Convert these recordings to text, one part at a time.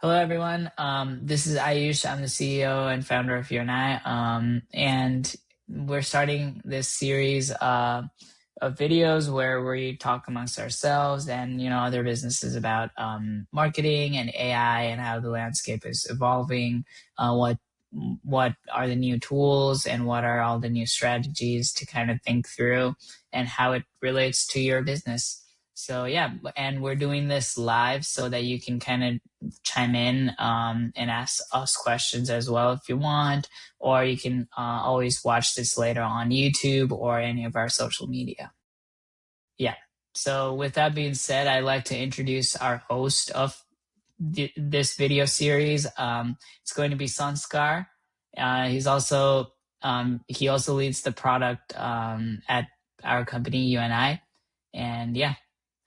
Hello, everyone. This is Aayush. I'm the CEO and founder of Youanai. And we're starting this series of videos where we talk amongst ourselves and other businesses about marketing and AI and how the landscape is evolving. What are the new tools and what are all the new strategies to kind of think through and how it relates to your business. So yeah, and we're doing this live so that you can kind of chime in and ask us questions as well if you want, or you can always watch this later on YouTube or any of our social media. Yeah. So with that being said, I'd like to introduce our host of this video series. It's going to be Sanskar. He also leads the product at our company, Youanai. And yeah.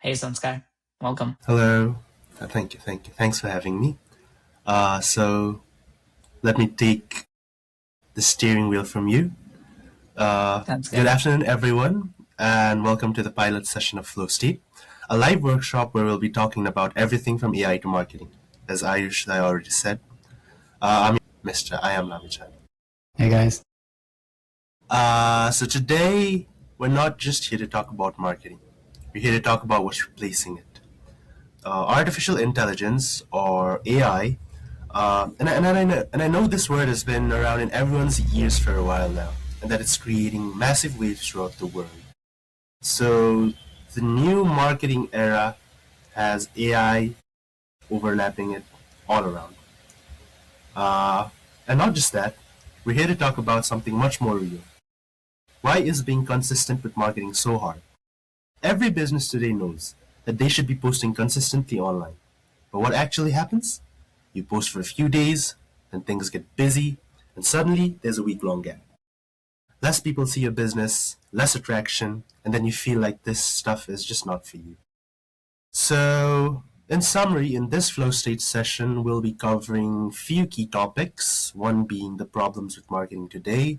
Hey, Sanskar. Welcome. Hello. Thank you. Thanks for having me. So let me take the steering wheel from you. Sounds Good good. afternoon, everyone, and welcome to the pilot session of Flow State, a live workshop where we'll be talking about everything from AI to marketing. As Ayush I already said, I'm Mr. Aayam Lamichhane. Hey guys. So today we're not just here to talk about marketing. We're here to talk about what's replacing it. Artificial intelligence, or AI, and I know this word has been around in everyone's ears for a while now, and that it's creating massive waves throughout the world. So the new marketing era has AI overlapping it all around. And not just that, we're here to talk about something much more real. Why is being consistent with marketing so hard? Every business today knows that they should be posting consistently online. But what actually happens? You post for a few days, then things get busy, and suddenly there's a week-long gap. Less people see your business, less attraction, and then you feel like this stuff is just not for you. So, in summary, in this flow state session, we'll be covering few key topics, one being the problems with marketing today,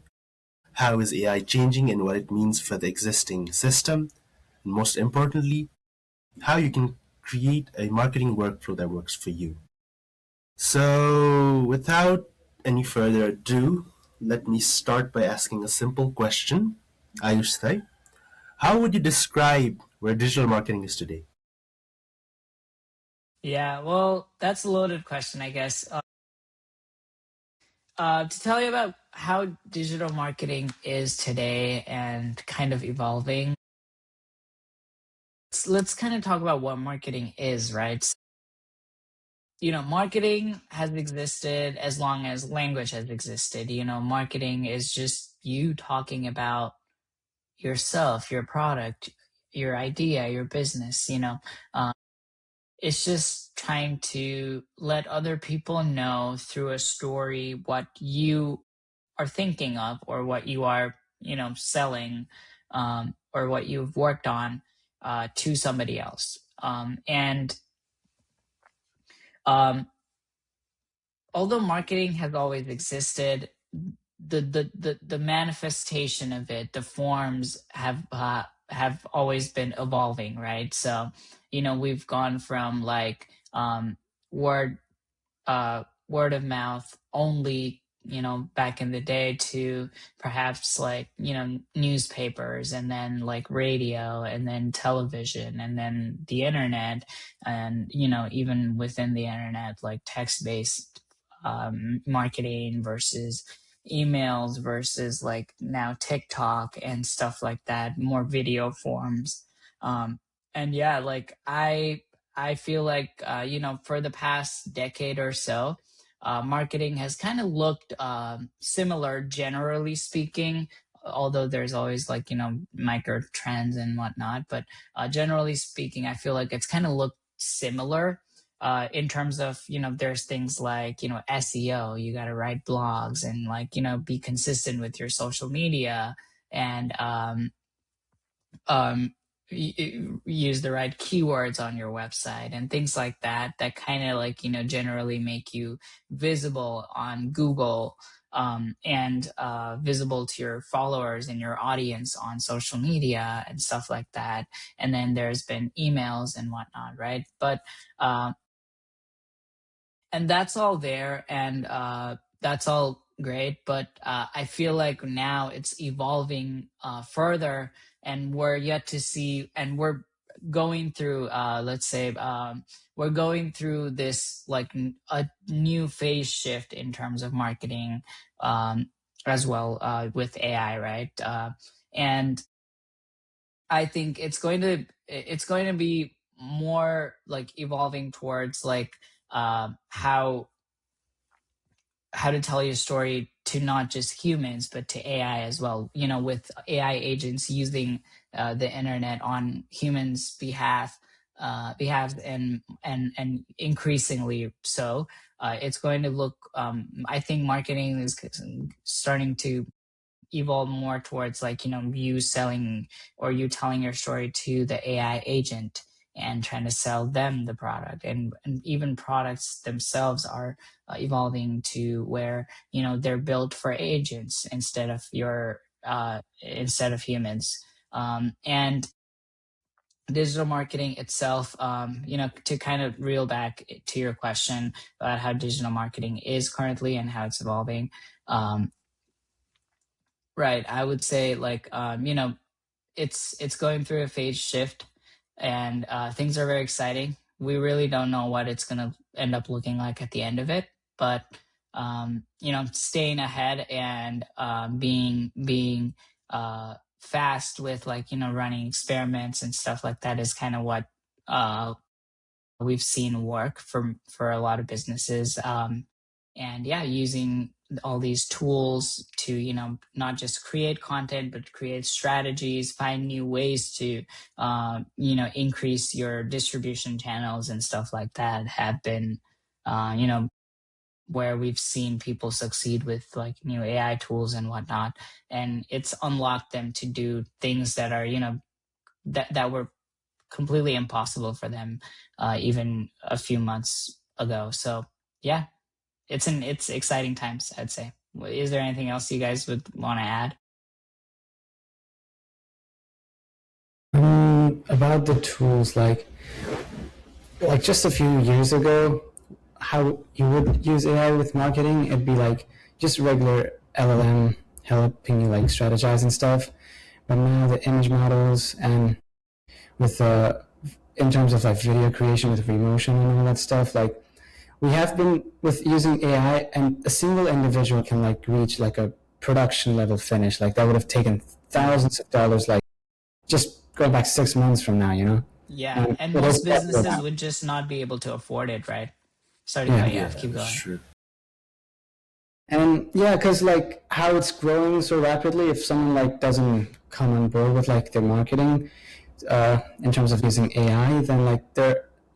how is AI changing and what it means for the existing system, and most importantly, how you can create a marketing workflow that works for you. So, without any further ado, let me start by asking a simple question. Ayush, how would you describe where digital marketing is today? Yeah, well, that's a loaded question, I guess. To tell you about how digital marketing is today and kind of evolving, let's kind of talk about what marketing is, right? Marketing has existed as long as language has existed. Marketing is just you talking about yourself, your product, your idea, your business. It's just trying to let other people know through a story what you are thinking of or what you are, selling, or what you've worked on to somebody else. And although marketing has always existed, the manifestation of it, the forms have always been evolving, right? So, we've gone from like word word of mouth only, back in the day, to perhaps like, newspapers, and then like radio, and then television, and then the internet, and, even within the internet, like text-based marketing versus emails versus like now TikTok and stuff like that, more video forms. And yeah, like I feel like, for the past decade or so, marketing has kind of looked similar, generally speaking, although there's always like, micro trends and whatnot. But generally speaking, I feel like it's kind of looked similar in terms of, there's things like, SEO, you got to write blogs and like, be consistent with your social media and um, use the right keywords on your website and things like that, that kind of like, generally make you visible on Google, and visible to your followers and your audience on social media and stuff like that. And then there's been emails and whatnot, right? But and that's all there, and that's all great, but I feel like now it's evolving further, and we're yet to see, and we're going through let's say we're going through this like a new phase shift in terms of marketing, um, as well, with AI, right? And I think it's going to be more like evolving towards like how to tell your story to not just humans but to AI as well. You know, with AI agents using the internet on humans' behalf, and increasingly so. It's going to look. I think marketing is starting to evolve more towards like, you selling or you telling your story to the AI agent and trying to sell them the product, and even products themselves are evolving to where they're built for agents instead of humans. And digital marketing itself, to kind of reel back to your question about how digital marketing is currently and how it's evolving. Right. I would say like, it's going through a phase shift, and things are very exciting. We really don't know what it's gonna end up looking like at the end of it, but staying ahead and being fast with like running experiments and stuff like that is kind of what uh, we've seen work for a lot of businesses. And yeah, using all these tools to not just create content but create strategies, find new ways to increase your distribution channels and stuff like that have been where we've seen people succeed with like new AI tools and whatnot, and it's unlocked them to do things that are that were completely impossible for them even a few months ago. So yeah, it's exciting times, I'd say. Is there anything else you guys would want to add? About the tools, like just a few years ago, how you would use AI with marketing, it'd be like just regular LLM helping you like strategize and stuff. But now the image models and with in terms of like video creation with Remotion and all that stuff, like we have been with using AI, and a single individual can like reach like a production level finish. Like that would have taken thousands of dollars, like just go back 6 months from now, you know? Yeah, And and it is most possible businesses now. would just not be able to afford it, right? Sorry to Yeah. cut you Yeah, off. Keep that's going. true. And yeah, because like how it's growing so rapidly, if someone like doesn't come on board with like their marketing in terms of using AI, then like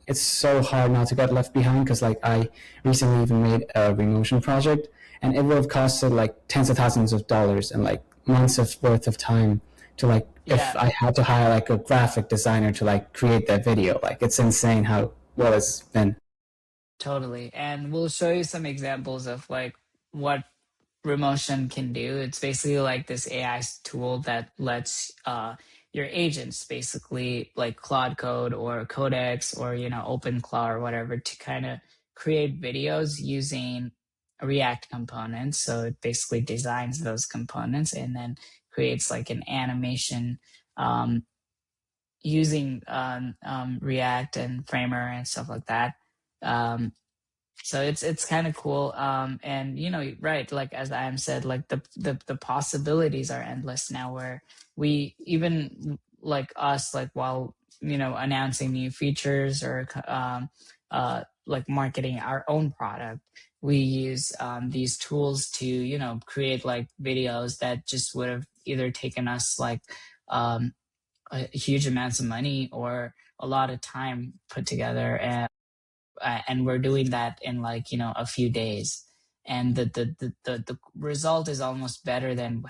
it's so hard not to get left behind. Because like I recently even made a Remotion project, and it would have costed like tens of thousands of dollars and like months of worth of time to like if Yeah, I had to hire like a graphic designer to like create that video. Like it's insane how well it's been. totally. And we'll show you some examples of like what Remotion can do. It's basically like this AI tool that lets your agents basically like Claude Code or Codex or OpenClaw or whatever to kind of create videos using React components. So it basically designs those components and then creates like an animation um, using React and Framer and stuff like that. Um, so it's kind of cool, and right, like as I am said, like the possibilities are endless now, where we even like us, like while announcing new features or like marketing our own product, we use these tools to create like videos that just would have either taken us like um, a huge amounts of money or a lot of time put together, and we're doing that in like a few days, and the result is almost better than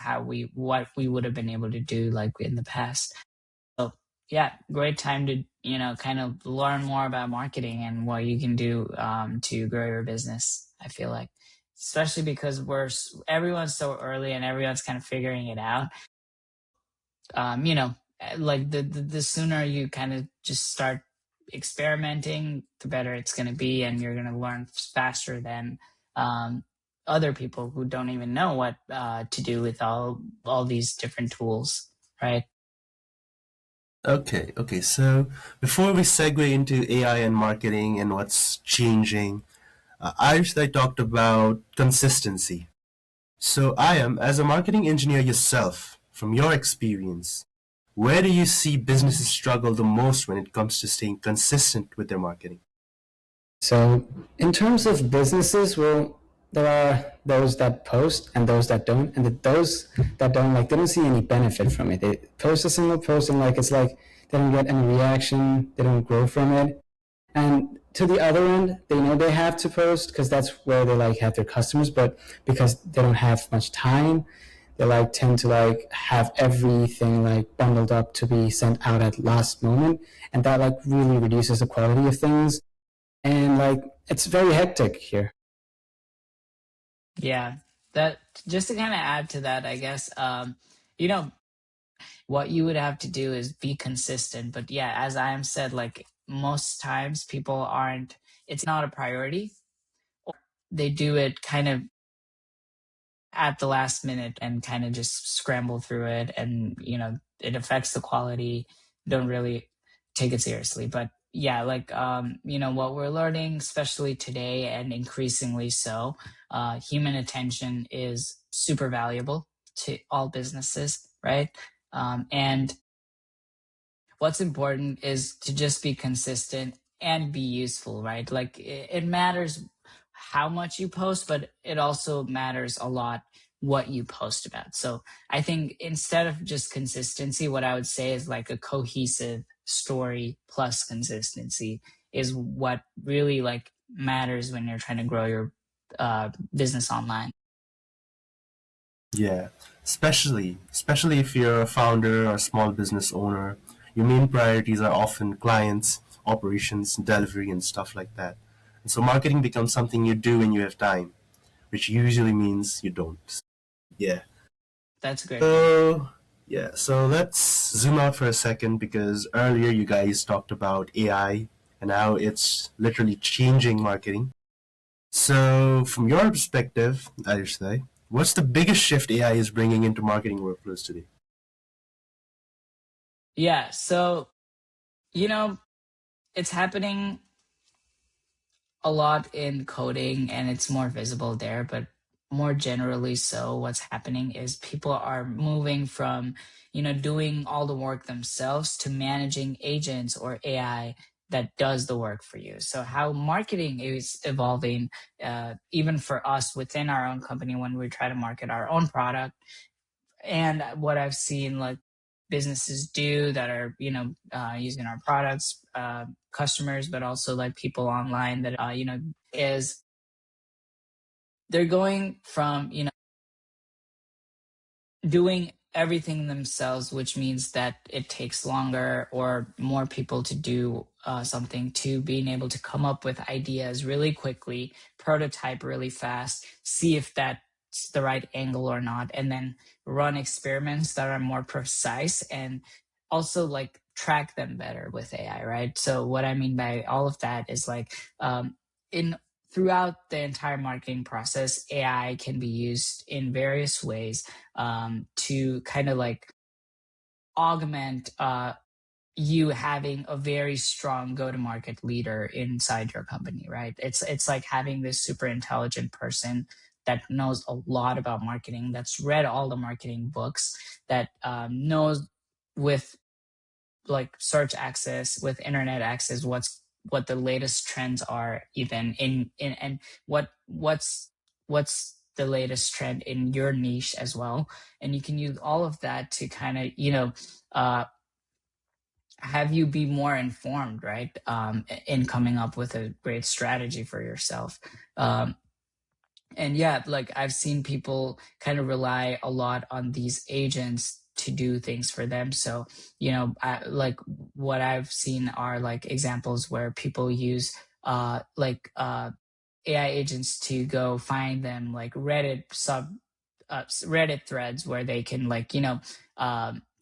what we would have been able to do like in the past. So yeah, great time to kind of learn more about marketing and what you can do to grow your business, I feel like, especially because everyone's so early and everyone's kind of figuring it out. um you know like the sooner you kind of just start experimenting, the better it's going to be, and you're going to learn faster than other people who don't even know what to do with all these different tools, right? Okay. So before we segue into AI and marketing and what's changing, I talked about consistency. So I am, as a marketing engineer yourself, from your experience, where do you see businesses struggle the most when it comes to staying consistent with their marketing? So, in terms of businesses, well, there are those that post and those that don't, and those that don't, like, they don't see any benefit from it. They post a single post and like it's like they don't get any reaction, they don't grow from it. And to the other end, they know they have to post because that's where they like have their customers, but because they don't have much time, they like tend to like have everything like bundled up to be sent out at last moment, and that like really reduces the quality of things, and like it's very hectic here. Yeah, that just to kind of add to that, I guess, you know, what you would have to do is be consistent. But yeah, as I am said, like most times people aren't, it's not a priority, or they do it kind of at the last minute and kind of just scramble through it, and it affects the quality, don't really take it seriously. But yeah, like what we're learning, especially today and increasingly so, human attention is super valuable to all businesses, right? And what's important is to just be consistent and be useful, right? Like it matters how much you post, but it also matters a lot what you post about. So I think instead of just consistency, what I would say is like a cohesive story plus consistency is what really like matters when you're trying to grow your business online. Yeah, especially if you're a founder or small business owner, your main priorities are often clients, operations, delivery, and stuff like that. And so marketing becomes something you do when you have time, which usually means you don't. Yeah. That's a great point. So so let's zoom out for a second because earlier you guys talked about AI and how it's literally changing marketing. So from your perspective, I should say, what's the biggest shift AI is bringing into marketing workflows today? Yeah, so you know it's happening a lot in coding and it's more visible there, but more generally so what's happening is people are moving from doing all the work themselves to managing agents or AI that does the work for you. So how marketing is evolving, even for us within our own company when we try to market our own product, and what I've seen like businesses do that are using our products, customers, but also like people online that is they're going from doing everything themselves, which means that it takes longer or more people to do something, to being able to come up with ideas really quickly, prototype really fast, see if that's the right angle or not, and then run experiments that are more precise and also like track them better with AI, right? So what I mean by all of that is like in throughout the entire marketing process, AI can be used in various ways to kind of like augment you having a very strong go-to-market leader inside your company, right? It's like having this super intelligent person that knows a lot about marketing, that's read all the marketing books, that knows with like search access, with internet access, what the latest trends are, even in and what's the latest trend in your niche as well. And you can use all of that to kind of uh have you be more informed, right? In coming up with a great strategy for yourself. And yeah, like I've seen people kind of rely a lot on these agents to do things for them. So like what I've seen are like examples where people use AI agents to go find them like Reddit threads where they can like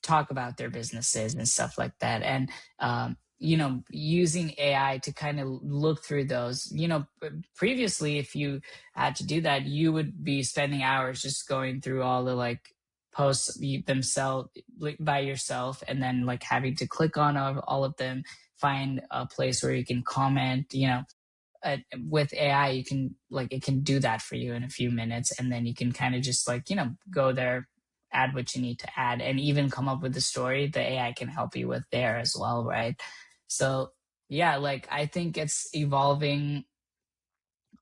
talk about their businesses and stuff like that. And using AI to kind of look through those. Previously, if you had to do that, you would be spending hours just going through all the like posts themselves, like, by yourself, and then like having to click on all of them, find a place where you can comment. With AI, you can like it can do that for you in a few minutes, and then you can kind of just like go there, add what you need to add, and even come up with the story the AI can help you with there as well, right? So yeah, like I think it's evolving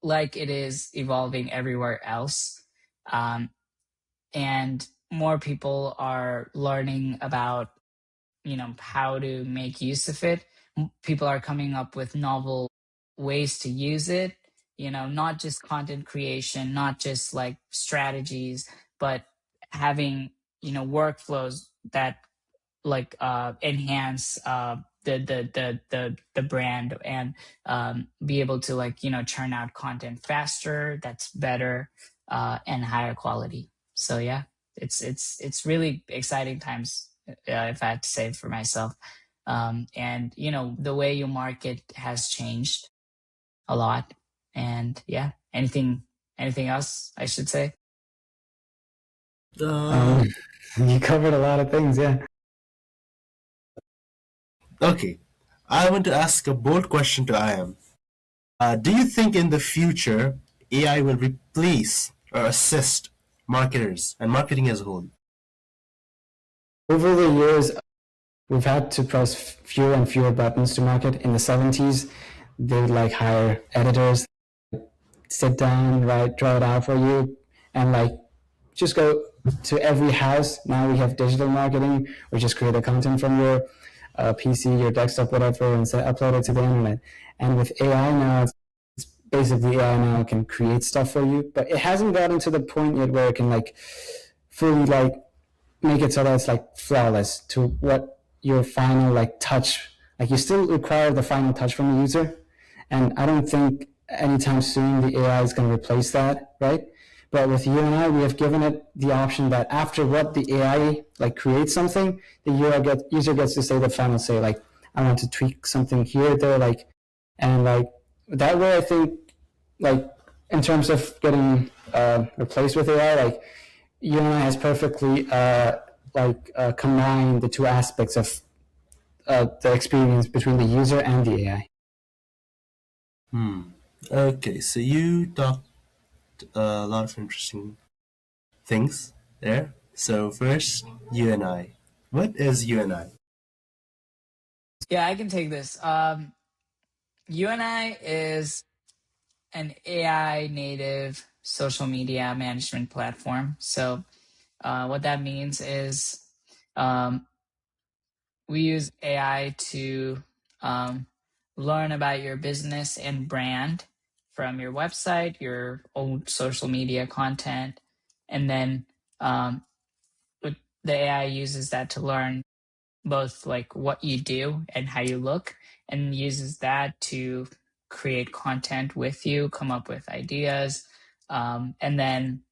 like it is evolving everywhere else. um, and more people are learning about how to make use of it. People are coming up with novel ways to use it, not just content creation, not just like strategies, but having workflows that like enhance the brand, and be able to like churn out content faster, that's better, and higher quality. So yeah, it's really exciting times, if I had to say for myself. And the way you market has changed a lot. And yeah, anything else I should say? Uh, You covered a lot of things, yeah. okay. I want to ask a bold question to Ayam. Do you think in the future AI will replace or assist marketers and marketing as a whole? Over the years, we've had to press fewer and fewer buttons to market. In the 70s, they would like hire editors, sit down, draw it out for you, and like just go to every house. Now we have digital marketing, or just create a content from your PC, your desktop, whatever, and upload it to the internet. And with AI now, it's basically AI now can create stuff for you, but it hasn't gotten to the point yet where it can like fully like make it so that it's like flawless to what your final like touch. Like you still require the final touch from the user, and I don't think anytime soon the AI is going to replace that, right? But with Youanai, we have given it the option that after what the AI like creates something, the user gets to say the final say, like I want to tweak something here, there, like, and like that way, I think like in terms of getting replaced with AI, like Youanai has perfectly combined the two aspects of the experience between the user and the AI. Hmm. Okay, so you talked a lot of interesting things there. So first, you and I. What is you and I? Yeah, I can take this. UNI is an AI native social media management platform. So what that means is um, we use AI to um, learn about your business and brand from your website, your old social media content, and then um, the AI uses that to learn both like what you do and how you look, and uses that to create content with you, come up with ideas, and then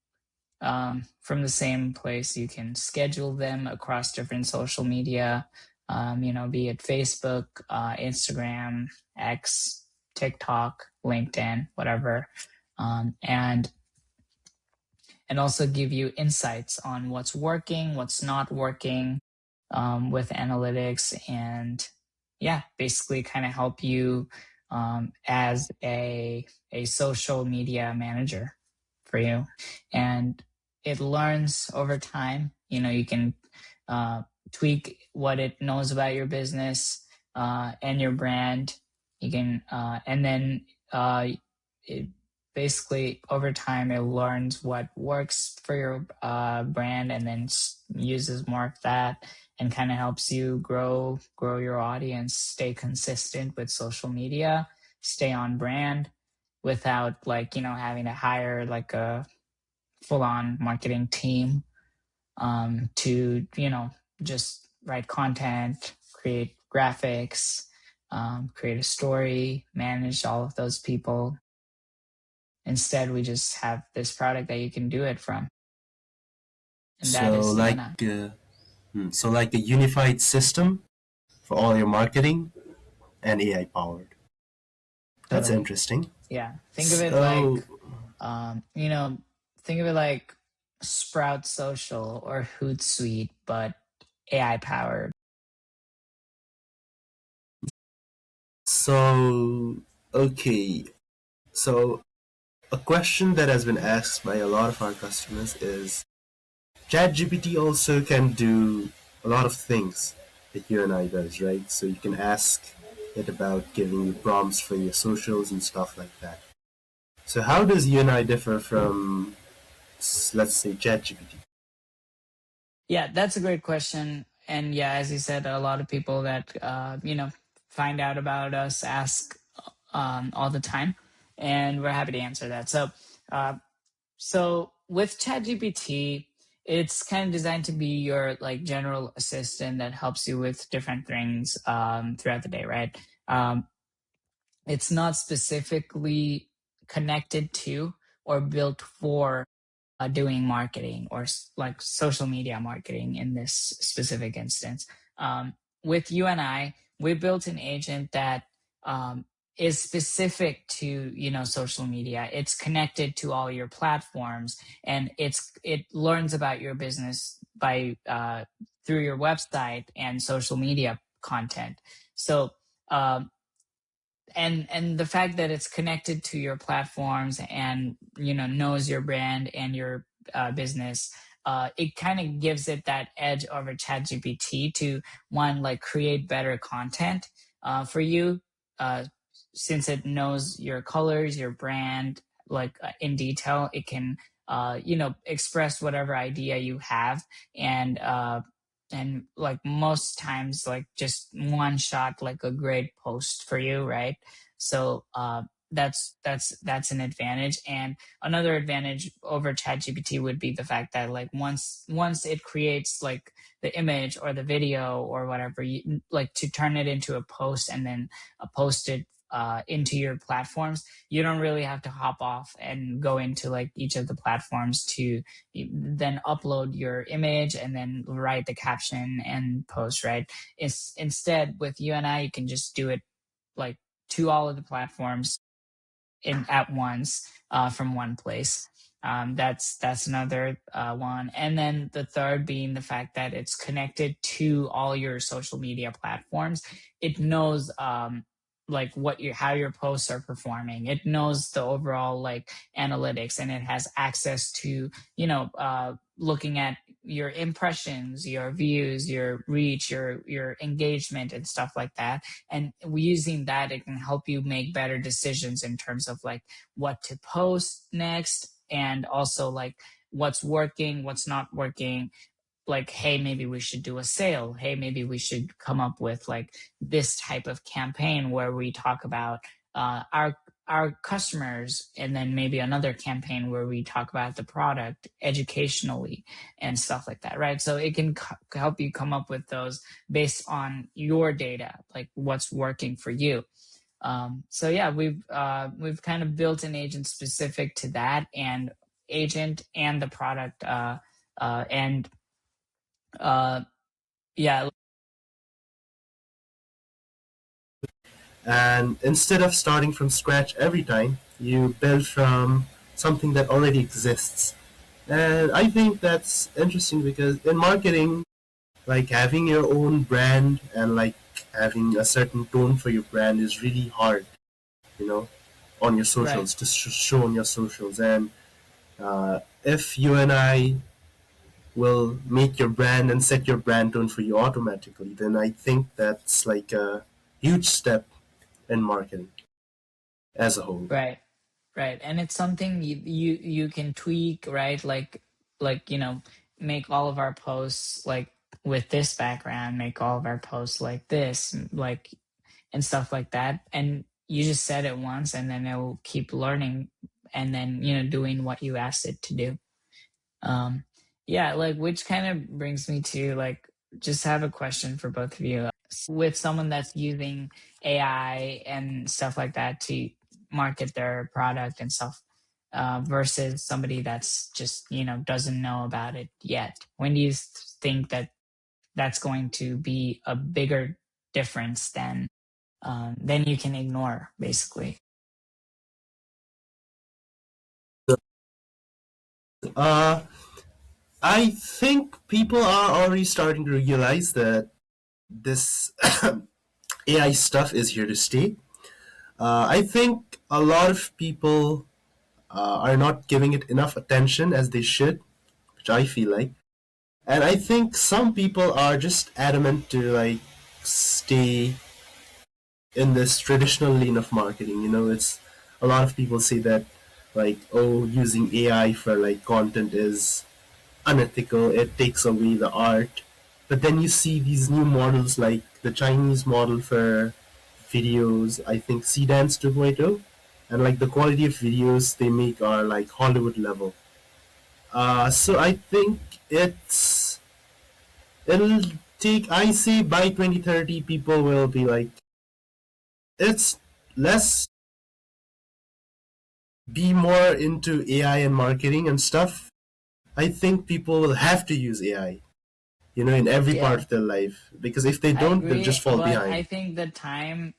from the same place you can schedule them across different social media, be it Facebook, Instagram, X, TikTok, LinkedIn, whatever, and also give you insights on what's working, what's not working, with analytics, and yeah, basically kind of help you as a social media manager for you. And it learns over time. You can tweak what it knows about your business and your brand. You can, and then it basically over time it learns what works for your brand, and then uses more of that, and kind of helps you grow your audience, stay consistent with social media, stay on brand without like having to hire like a full-on marketing team to just write content, create graphics, create a story, manage all of those people. Instead, we just have this product that you can do it from, and that So is like, Sienna. so like a unified system for all your marketing. and AI powered. That's Totally. interesting. Yeah. Think of it So, like, you know, think of it like Sprout Social or Hootsuite, but AI powered. so, okay. So, a question that has been asked by a lot of our customers is ChatGPT also can do a lot of things that Youanai does, right? So you can ask it about giving you prompts for your socials and stuff like that. So how does Youanai differ from, let's say, ChatGPT? Yeah, that's a great question. And yeah, as you said, a lot of people that find out about us ask all the time, and we're happy to answer that. Uh, so with ChatGPT, it's kind of designed to be your like general assistant that helps you with different things throughout the day, right? Um, it's not specifically connected to or built for doing marketing or like social media marketing in this specific instance. With you and we built an agent that um, is specific to social media. It's connected to all your platforms, and it learns about your business by through your website and social media content. So um, and the fact that it's connected to your platforms and knows your brand and your business, it kind of gives it that edge over ChatGPT to one, like, create better content for you, uh, since it knows your colors, your brand, like in detail. It can express whatever idea you have, and like most times, like just one shot, like a great post for you, right? So that's an advantage. And another advantage over ChatGPT would be the fact that, like, once it creates like the image or the video or whatever, you like to turn it into a post and then post it into your platforms. You don't really have to hop off and go into like each of the platforms to then upload your image and then write the caption and post, right? Instead, with Youanai, you can just do it like to all of the platforms in at once, from one place. That's another one. And then the third being the fact that it's connected to all your social media platforms. It knows like how your posts are performing. It knows the overall like analytics, and it has access to looking at your impressions, your views, your reach, your engagement, and stuff like that. And using that, it can help you make better decisions in terms of like what to post next, and also like what's working, what's not working. Like, hey, maybe we should do a sale. Hey, maybe we should come up with like this type of campaign where we talk about our customers, and then maybe another campaign where we talk about the product educationally and stuff like that, right? So it can help you come up with those based on your data, like what's working for you. So yeah, we've kind of built an agent specific to that, and agent and the product, and uh, yeah. And instead of starting from scratch every time, you build from something that already exists. And I think that's interesting because in marketing, like having your own brand and like having a certain tone for your brand is really hard, you know, on your Right. socials, to show on your socials. And if Youanai will make your brand and set your brand tone for you automatically, then I think that's like a huge step in marketing as a whole. Right. Right. And it's something you can tweak, right? Like make all of our posts like with this background, make all of our posts like this, like, and stuff like that. And you just said it once, and then it will keep learning, and then doing what you asked it to do. Um, yeah, like, which kind of brings me to like just have a question for both of you. With someone that's using AI and stuff like that to market their product and stuff, versus somebody that's just doesn't know about it yet. When do you think that that's going to be a bigger difference than then you can ignore, basically. Uh, I think people are already starting to realize that this AI stuff is here to stay. I think a lot of people are not giving it enough attention as they should, which I feel like. And I think some people are just adamant to like stay in this traditional lane of marketing. You know, it's a lot of people say that like, oh, using AI for like content is unethical. It takes away the art. But then you see these new models like the Chinese model for videos. I think Cdance 2.0, and like the quality of videos they make are like Hollywood level. So I think it'll take. I say by 2030, people will be like, it's less be more into AI and marketing and stuff. I think people will have to use AI, you know, in every part Yeah, of their life. Because if they I don't, they'll just agree, fall but I behind. think the timeline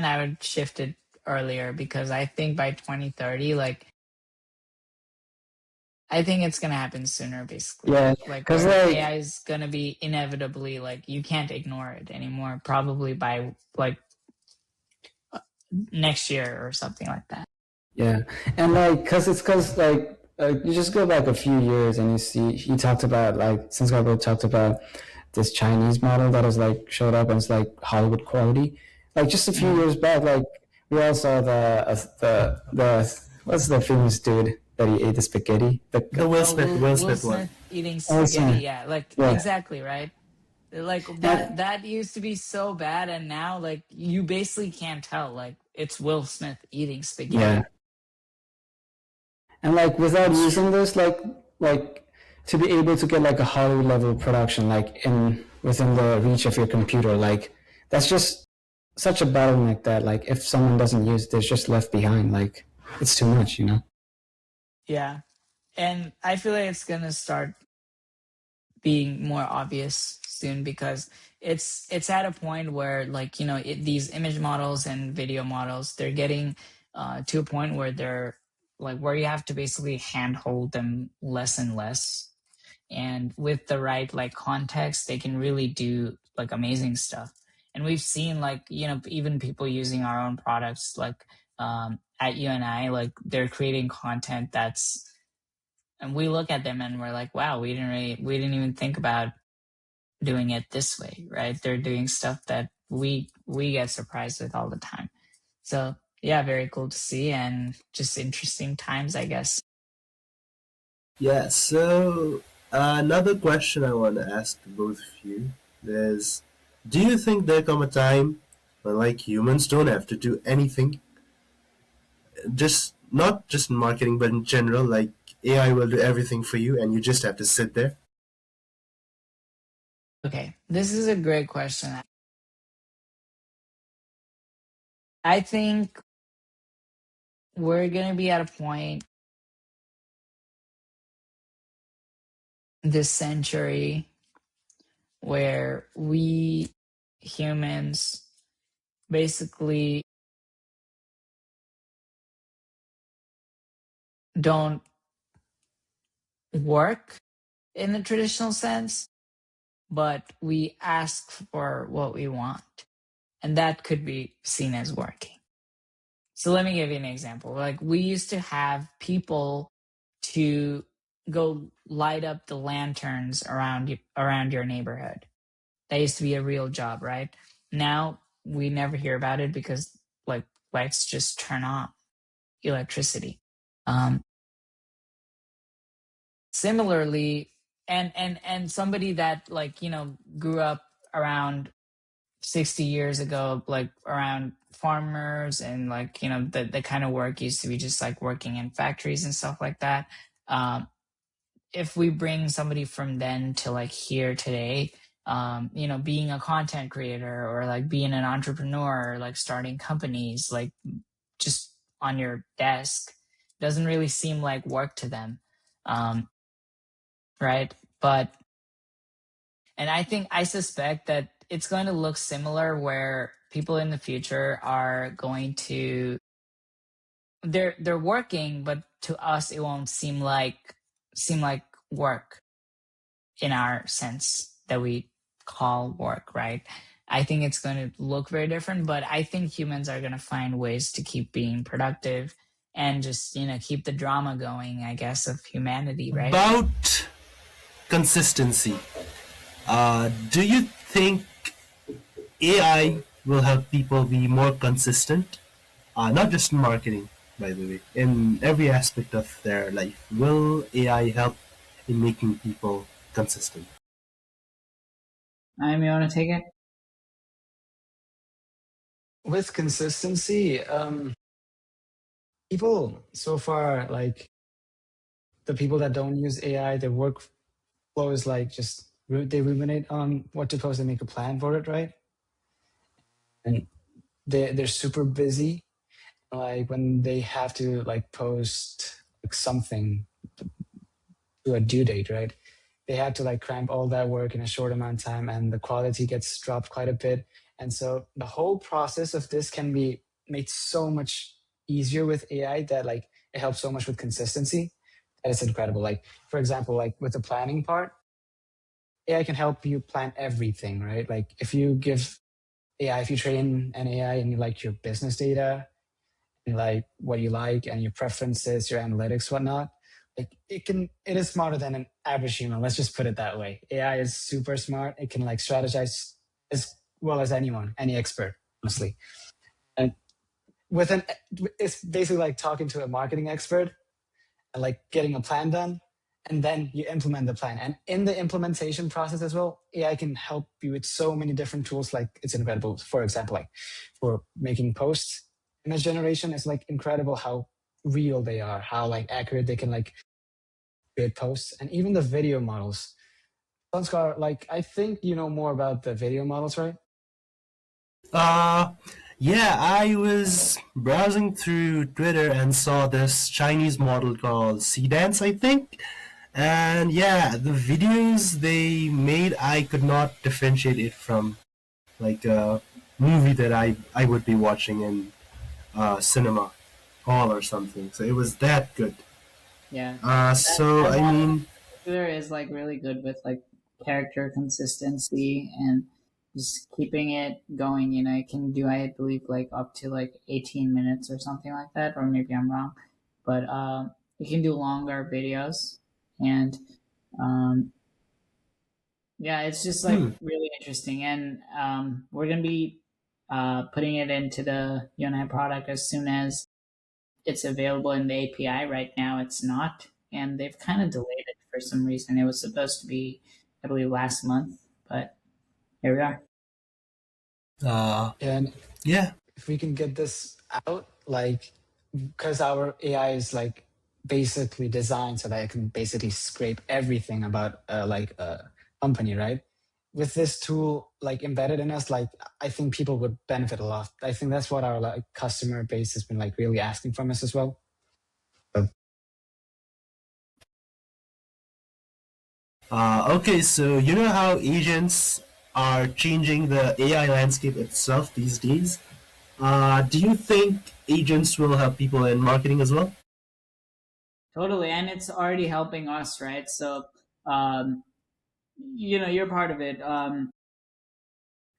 I would shift it earlier, because I think by 2030, like, I think it's gonna happen sooner, basically. Yeah, Like, because where like AI is gonna be inevitably, like, you can't ignore it anymore. Probably by like next year or something like that. yeah, and like because like you just go back a few years and you see he talked about like Sanskar talked about this Chinese model that is like showed up and it's like Hollywood quality. Like just a few Mm. years back, like we all saw the what's the famous dude that he ate the spaghetti? The Oh, Will Will Smith one. Smith eating spaghetti. Awesome. Yeah, like Yeah, exactly right. Like and that used to be so bad, and now like you basically can't tell. Like it's Will Smith eating yeah, spaghetti. and like without It's using true. this, like to be able to get like a Hollywood level production, like in within the reach of your computer, like that's just such a bottleneck that like if someone doesn't use it, they're just left behind. Like it's too much, you know. Yeah, and I feel like it's gonna start being more obvious soon, because it's at a point where, like, these image models and video models, they're getting to a point where they're like where you have to basically handhold them less and less, and with the right like context they can really do like amazing stuff. And we've seen, like, even people using our own products, like at Youanai, like they're creating content that's, and we look at them and we're like, wow, we didn't even think about doing it this way, right? They're doing stuff that we get surprised with all the time. So yeah, very cool to see, and just interesting times, I guess. Yeah, so another question I want to ask both of you is, do you think there come a time when like humans don't have to do anything, just not just in marketing but in general, like AI will do everything for you and you just have to sit there? Okay, this is a great question. I think we're going to be at a point this century where we humans basically don't work in the traditional sense, but we ask for what we want. And that could be seen as working. So let me give you an example. Like, we used to have people to go light up the lanterns around your neighborhood. That used to be a real job, right? Now we never hear about it because, like, lights just turn on, electricity. Um, Similarly, and somebody that, like, grew up around 60 years ago, like around farmers, and like, the kind of work used to be just like working in factories and stuff like that. Um, if we bring somebody from then to like here today, being a content creator, or like being an entrepreneur, or like starting companies, like just on your desk, doesn't really seem like work to them. Um, right? And I suspect that it's going to look similar, where people in the future are going to they're working, but to us it won't seem like work in our sense that we call work, right? I think it's going to look very different, but I think humans are going to find ways to keep being productive and just, keep the drama going, I guess, of humanity, right? About consistency, do you think AI will help people be more consistent? Not just in marketing, by the way, in every aspect of their life. Will AI help in making people consistent? You want to take it? With consistency, people so far, like the people that don't use AI, their workflow is like just they ruminate on what to post and make a plan for it, right? And they're super busy. Like when they have to like post like something to a due date, right? They have to like cramp all that work in a short amount of time, and the quality gets dropped quite a bit. And so the whole process of this can be made so much easier with AI that like it helps so much with consistency. That is incredible. Like for example, like with the planning part, AI can help you plan everything, right? Like if you give AI, if you train an AI and you like your business data, like what you like and your preferences, your analytics, whatnot. Like it is smarter than an average human. Let's just put it that way. AI is super smart. It can like strategize as well as anyone, any expert, honestly. And with an, it's basically like talking to a marketing expert and like getting a plan done, and then you implement the plan. And in the implementation process as well, AI can help you with so many different tools. Like it's incredible. For example, like for making posts, image generation is like incredible how real they are, how like accurate they can like create posts, and even the video models. Sanskar, like I think you know more about the video models, right? Uh, yeah, I was browsing through Twitter and saw this Chinese model called C Dance, I think. And yeah, the videos they made, I could not differentiate it from like a movie that I would be watching in cinema hall or something. So it was that good. Yeah. So That I model in mean, particular is like really good with like character consistency and just keeping it going. It can do, I believe, like up to like 18 minutes or something like that, or maybe I'm wrong, but it can do longer videos. And um, yeah, it's just like hmm. really interesting. And we're going to be putting it into the Youanai product as soon as it's available in the API. Right now, it's not, and they've kind of delayed it for some reason. It was supposed to be, I believe, last month, but here we are. uh, And yeah. if we can get this out, like because our AI is like basically designed so that it can basically scrape everything about like a company, right? With this tool like embedded in us, like I think people would benefit a lot. I think that's what our like customer base has been like really asking from us as well. So, Okay, so you know how agents are changing the AI landscape itself these days? Do you think agents will help people in marketing as well? Totally, and it's already helping us, right? So, um, you're part of it.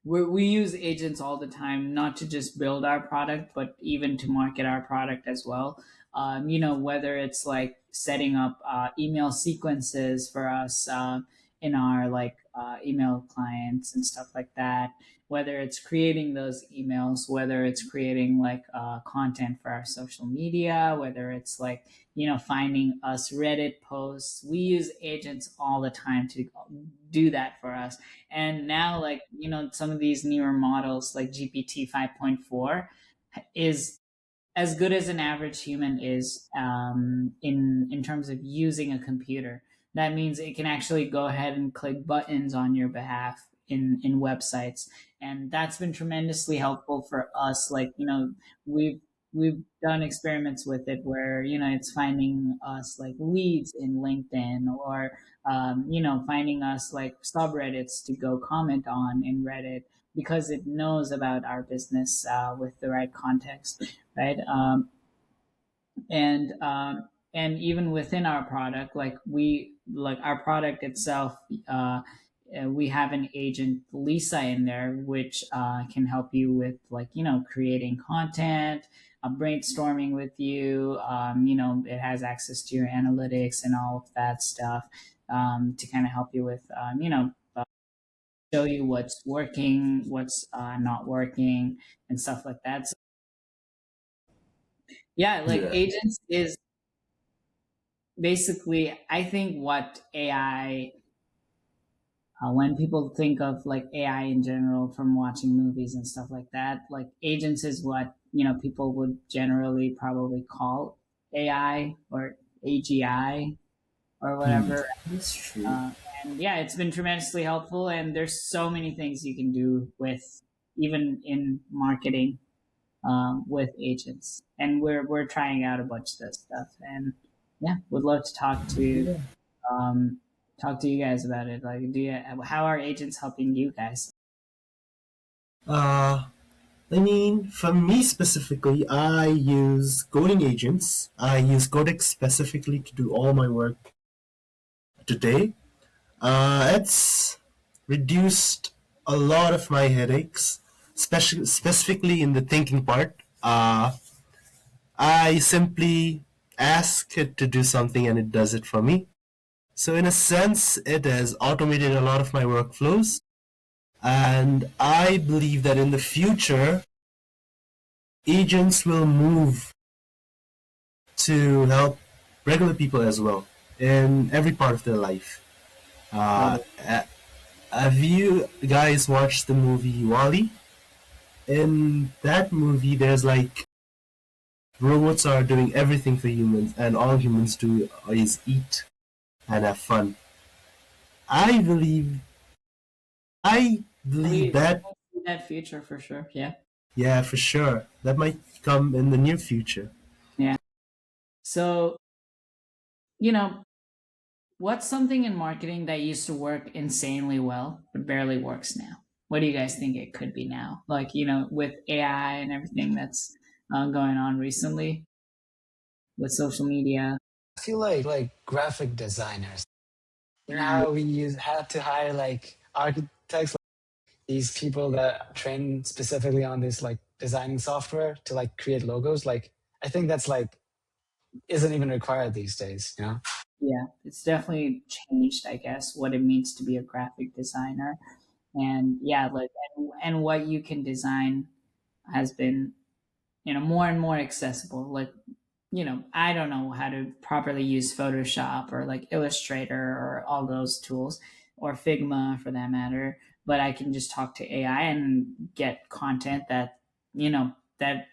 We use agents all the time, not to just build our product, but even to market our product as well. Whether it's like setting up email sequences for us in our like email clients and stuff like that, whether it's creating those emails, whether it's creating like content for our social media, whether it's like, finding us Reddit posts. We use agents all the time to do that for us. And now, like, some of these newer models like GPT 5.4 is as good as an average human is in terms of using a computer. That means it can actually go ahead and click buttons on your behalf in websites, and that's been tremendously helpful for us. Like, we've we've done experiments with it where it's finding us like leads in LinkedIn, or finding us like subreddits to go comment on in Reddit, because it knows about our business with the right context, right? And and even within our product, like our product itself, we have an agent Lisa in there, which can help you with, like, creating content, brainstorming with you. It has access to your analytics and all of that stuff, to kind of help you with, show you what's working, what's not working, and stuff like that. So, yeah, like Yeah. agents is basically, I think, what AI, when people think of like AI in general from watching movies and stuff like that, like agents is what, people would generally probably call AI or AGI or Hmm. whatever. That's true. Uh, and yeah, it's been tremendously helpful. And there's so many things you can do with, even in marketing, with agents. And we're trying out a bunch of that stuff. And yeah, would love to um, talk to you guys about it. Like, how are agents helping you guys? Uh, I mean, for me specifically, I use coding agents. I use Codex specifically to do all my work today. It's reduced a lot of my headaches, specifically in the thinking part. I simply ask it to do something and it does it for me. So, in a sense, it has automated a lot of my workflows. And I believe that in the future, agents will move to help regular people as well in every part of their life. Uh, Totally. have you guys watched the movie Wally? In that movie, there's like robots are doing everything for humans, and all humans do is eat and have fun. I believe, I believe We that, see that future for sure. Yeah. yeah, for sure, that might come in the near future. Yeah. So, you know, what's something in marketing that used to work insanely well but barely works now? What do you guys think it could be now? Like, with AI and everything that's going on recently with social media. I feel like graphic designers. You know Mm, how we had to hire like architects, these people that train specifically on this like designing software to like create logos. Like I think that's like isn't even required these days. You know? yeah, it's definitely changed, I guess, what it means to be a graphic designer. And yeah, like, and what you can design has been, more and more accessible. Like, I don't know how to properly use Photoshop or like Illustrator or all those tools, or Figma for that matter, but I can just talk to AI and get content that,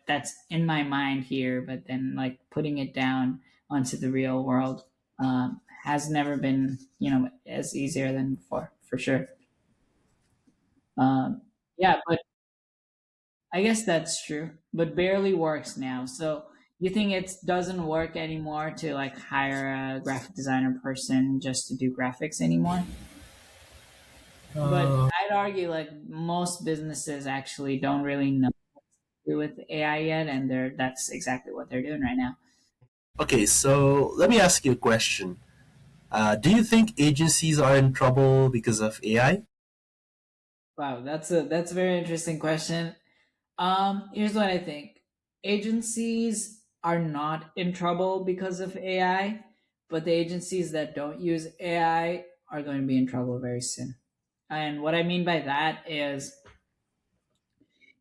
that's in my mind here, but then like putting it down onto the real world, has never been, as easier than before, for sure. Um, yeah, but I guess that's true, but barely works now. So you think it doesn't work anymore to like hire a graphic designer person just to do graphics anymore? But Uh, I'd argue like most businesses actually don't really know what to do with AI yet, and that's exactly what they're doing right now. okay, so let me ask you a question. Do you think agencies are in trouble because of AI? Wow, that's a very interesting question. Here's what I think. Agencies are not in trouble because of AI, but the agencies that don't use AI are going to be in trouble very soon. And what I mean by that is,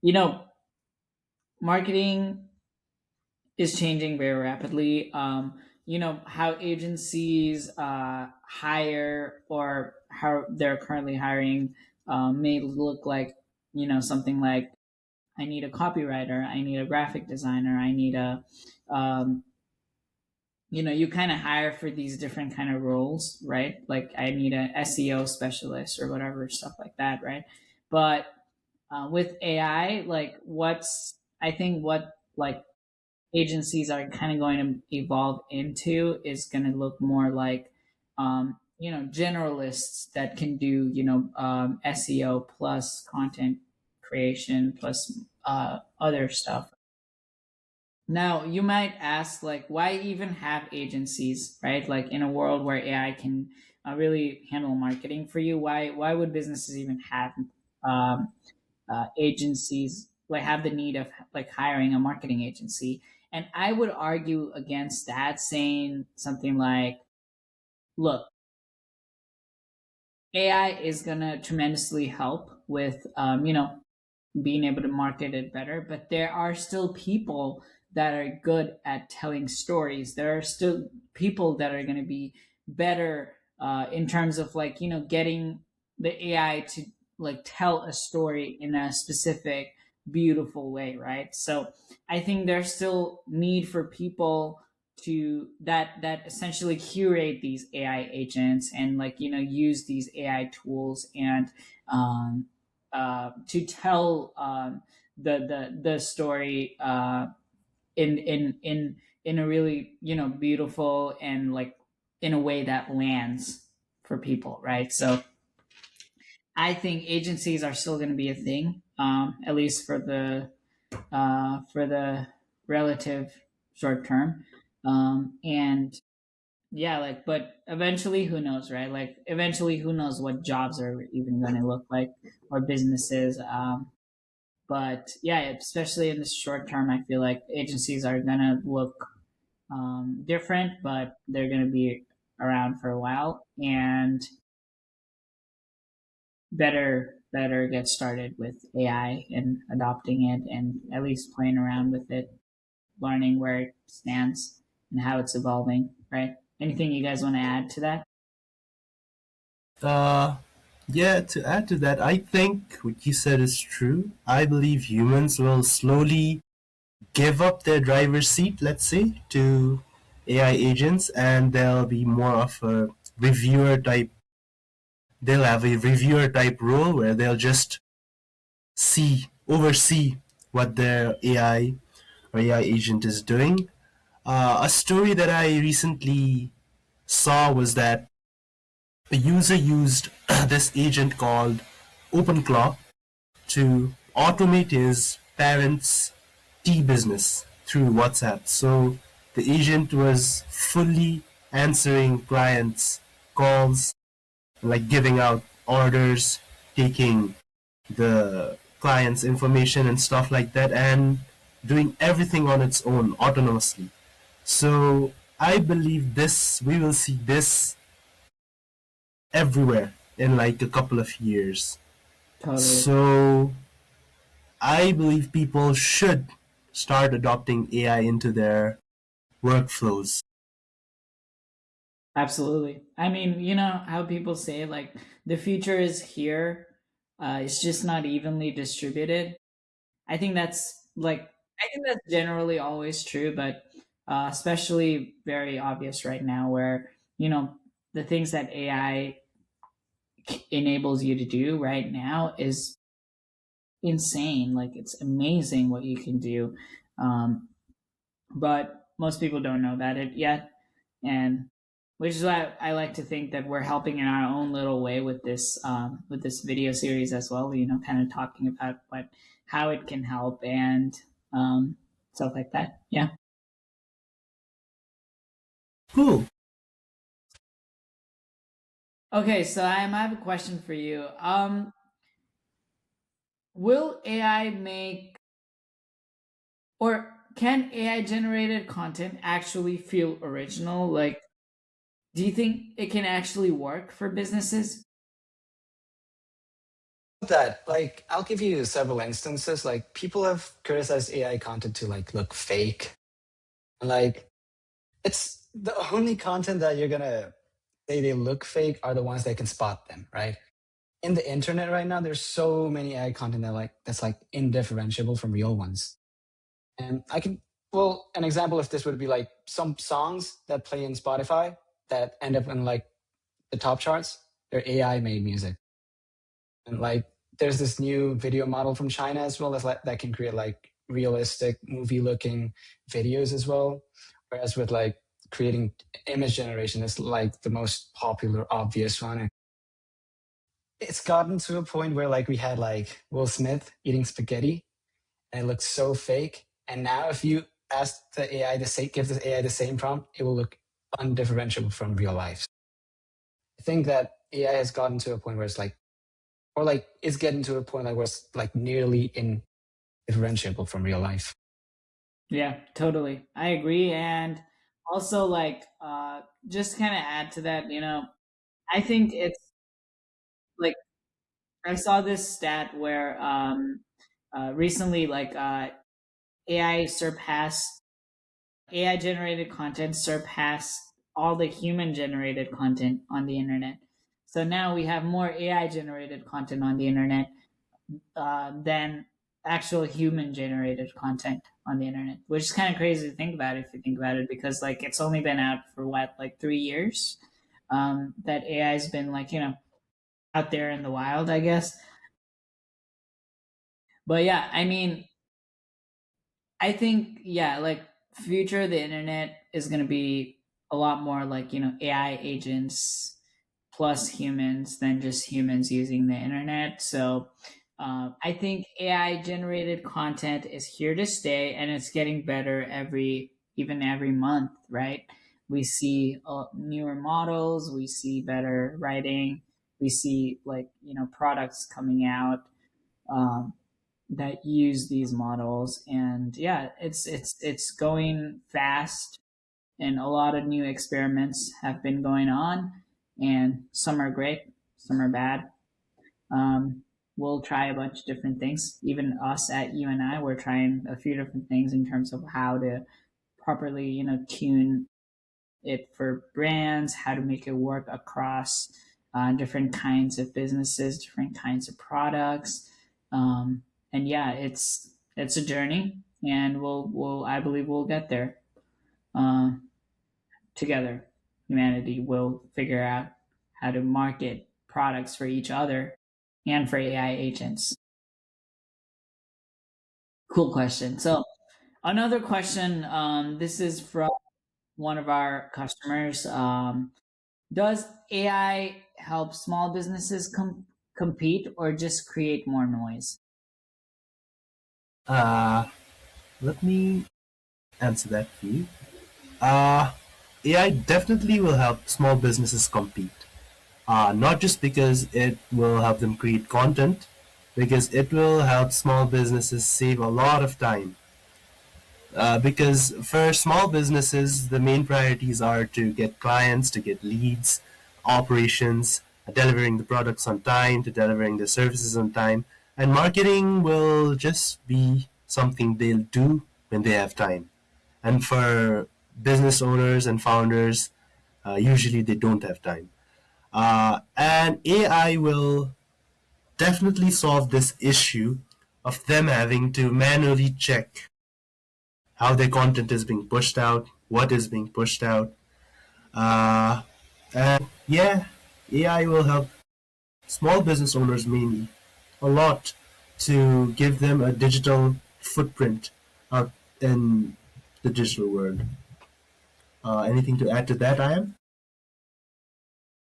you know, marketing is changing very rapidly. How agencies hire, or how they're currently hiring, may look like, something like, I need a copywriter, I need a graphic designer, I need a, um, you kind of hire for these different kind of roles, right? Like I need a SEO specialist or whatever, stuff like that, right? But with AI, like I think what like agencies are kind of going to evolve into is going to look more like, generalists that can do, SEO plus content creation plus other stuff. Now, you might ask, like, why even have agencies, right? Like, in a world where AI can really handle marketing for you, why would businesses even have um, agencies, like have the need of like hiring a marketing agency? And I would argue against that, saying something like, look, AI is gonna tremendously help with being able to market it better, but there are still people that are good at telling stories. There are still people that are going to be better in terms of like, getting the AI to like tell a story in a specific, beautiful way, right? So I think there's still need for people to that essentially curate these AI agents and like, use these AI tools and to tell the story in a really beautiful and like in a way that lands for people, right? So I think agencies are still going to be a thing, at least for the relative short term, and yeah, like, but eventually who knows, right? Like eventually who knows what jobs are even going to look like, or businesses. But yeah, especially in the short term, I feel like agencies are going to look different, but they're going to be around for a while, and better get started with AI and adopting it and at least playing around with it, learning where it stands and how it's evolving, right? Anything you guys want to add to that? Uh, yeah, to add to that, I think what you said is true. I believe humans will slowly give up their driver's seat, let's say, to AI agents, and they'll be more of a reviewer type. They'll have a reviewer type role where they'll just oversee what their AI or AI agent is doing. A story that I recently saw was that a user used this agent called OpenClaw to automate his parents' tea business through WhatsApp. So the agent was fully answering clients' calls, like giving out orders, taking the client's information and stuff like that, and doing everything on its own autonomously. So I believe we will see this everywhere in like a couple of years. Totally. So I believe people should start adopting AI into their workflows. Absolutely. I mean, you know how people say like the future is here, it's just not evenly distributed. I think that's like I think that's generally always true, but especially very obvious right now, where the things that AI enables you to do right now is insane. Like it's amazing what you can do, um, but most people don't know about it yet, and which is why I like to think that we're helping in our own little way with this video series as well. Kind of talking about how it can help and stuff like that. Yeah. Cool. Okay, so I have a question for you. Will AI make or can AI generated content actually feel original? Like, do you think it can actually work for businesses? That like I'll give you several instances. Like people have criticized AI content to like look fake. Like it's the only content that you're gonna say they look fake are the ones that can spot them, right? In the internet right now, there's so many AI content that's like indifferentiable from real ones. And I can well, an example of this would be like some songs that play in Spotify that end up in like the top charts. They're AI made music. And like there's this new video model from China as well as like that can create like realistic movie looking videos as well. Whereas with like creating image generation is like the most popular obvious one. it's gotten to a point where like we had like Will Smith eating spaghetti and it looked so fake. And now if you ask the AI to say, give the AI the same prompt, it will look undifferentiable from real life. I think that AI has gotten to a point where it's like, or like it's getting to a point like where it's like nearly indifferentiable from real life. Yeah, totally. I agree. And also, like, just kind of add to that, I think it's like I saw this stat where recently, like, AI surpassed AI generated content surpassed all the human generated content on the internet. So now we have more AI generated content on the internet than actual human generated content on the internet, which is kind of crazy to think about if you think about it, because like it's only been out for what, like 3 years, that AI has been like, out there in the wild, I guess. But yeah, I mean, I think, yeah, like future of the internet is going to be a lot more like, AI agents plus humans than just humans using the internet. So I think AI generated content is here to stay, and it's getting better even every month, right? We see newer models, we see better writing, we see like, products coming out. Um, that use these models, and yeah, it's going fast, and a lot of new experiments have been going on, and some are great, some are bad. um, we'll try a bunch of different things. Even us at Youanai, we're trying a few different things in terms of how to properly, tune it for brands, how to make it work across different kinds of businesses, different kinds of products. Um, and yeah, it's a journey, and we'll I believe we'll get there uh, together. Humanity will figure out how to market products for each other and for AI agents. Cool question. So another question. This is from one of our customers. Does AI help small businesses compete, or just create more noise? Uh, Let me answer that for you. Uh, AI definitely will help small businesses compete. Not just because it will help them create content, because it will help small businesses save a lot of time. Because for small businesses, the main priorities are to get clients, to get leads, operations, delivering the products on time, to delivering the services on time, and marketing will just be something they'll do when they have time. And for business owners and founders, usually they don't have time. And AI will definitely solve this issue of them having to manually check how their content is being pushed out, what is being pushed out. Uh, and yeah, AI will help small business owners mainly a lot to give them a digital footprint out in the digital world. Anything to add to that, I am?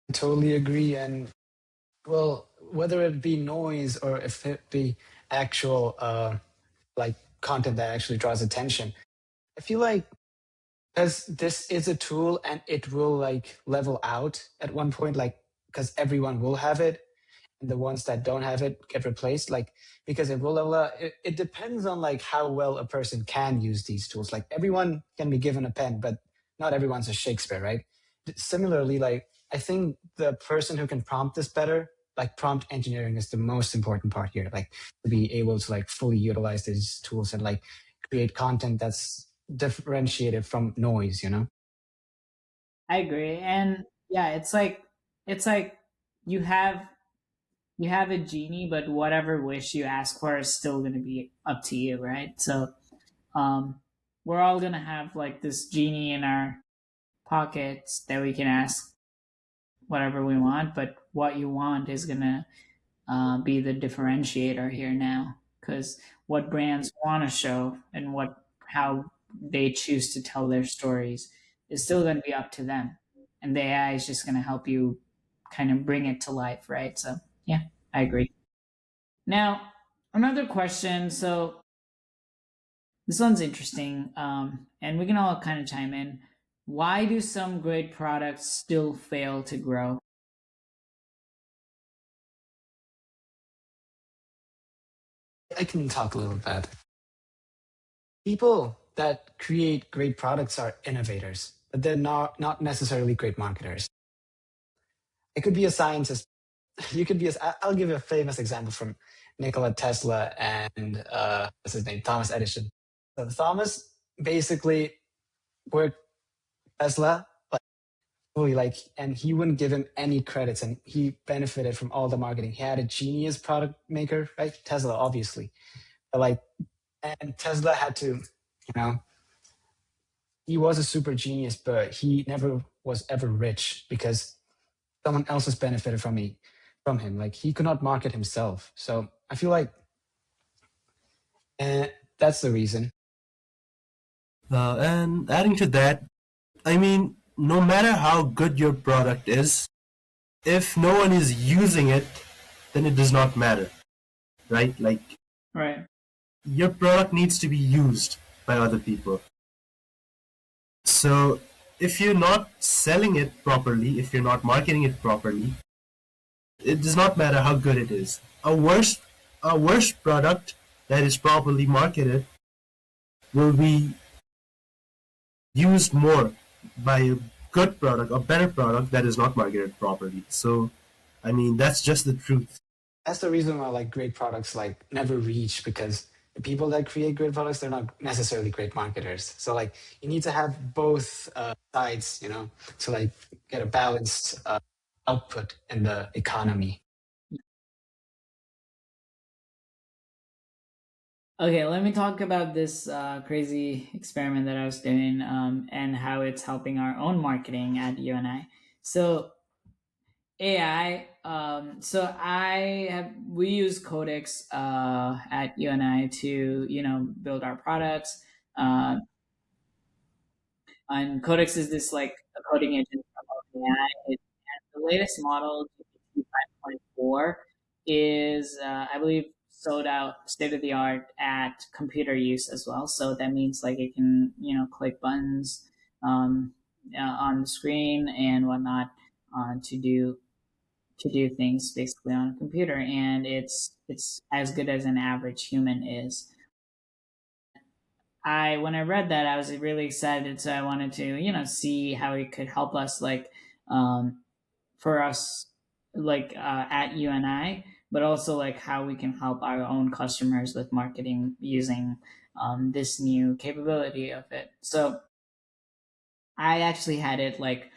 I totally agree. And well, whether it be noise or if it be actual like content that actually draws attention, I feel like because this is a tool and it will like level out at one point, like because everyone will have it and the ones that don't have it get replaced, like because it will level out. It depends on like how well a person can use these tools. Like everyone can be given a pen, but not everyone's a Shakespeare, right? Similarly, like I think the person who can prompt this better, like prompt engineering is the most important part here, like to be able to like fully utilize these tools and like create content that's differentiated from noise, you know? I agree, and yeah, it's like you have you have a genie, but whatever wish you ask for is still going to be up to you, right? So um, we're all going to have like this genie in our pockets that we can ask whatever we want, but what you want is going to be the differentiator here now, because what brands want to show and what how they choose to tell their stories is still going to be up to them, and the AI is just going to help you kind of bring it to life, right? So Yeah, I agree. Now, another question. So this one's interesting, and we can all kind of chime in. Why do some great products still fail to grow? I can talk a little bit. People that create great products are innovators, but they're not necessarily great marketers. It could be a scientist. You could be. I'll give you a famous example from Nikola Tesla and what's his name, Thomas Edison. So Thomas basically worked Tesla, but fully like, and he wouldn't give him any credits, and he benefited from all the marketing. He had a genius product maker, right? Tesla, obviously, but like, and Tesla had to, he was a super genius, but he never was ever rich because someone else has benefited from him. Like he could not market himself. So I feel like that's the reason. And adding to that, I mean, no matter how good your product is, if no one is using it, then it does not matter, right? Like, Right. your product needs to be used by other people. So, if you're not selling it properly, if you're not marketing it properly, it does not matter how good it is. A worse product that is properly marketed will be used more by a good product, a better product that is not marketed properly. So, I mean, that's just the truth. That's the reason why like great products like never reach, because the people that create great products, they're not necessarily great marketers. So like you need to have both sides, to like get a balanced output in the economy. Okay, let me talk about this crazy experiment that I was doing, and how it's helping our own marketing at UNI. So AI. We use Codex at UNI to build our products. Uh, and Codex is this like a coding engine from OpenAI. The latest model, GPT 5.4, is I believe sold out state of the art at computer use as well. So that means like it can click buttons um, on the screen and whatnot to do things basically on a computer, and it's as good as an average human is. I When I read that, I was really excited, so I wanted to see how it could help us, like for us, like at UNI, but also like how we can help our own customers with marketing using this new capability of it. So I actually had it like,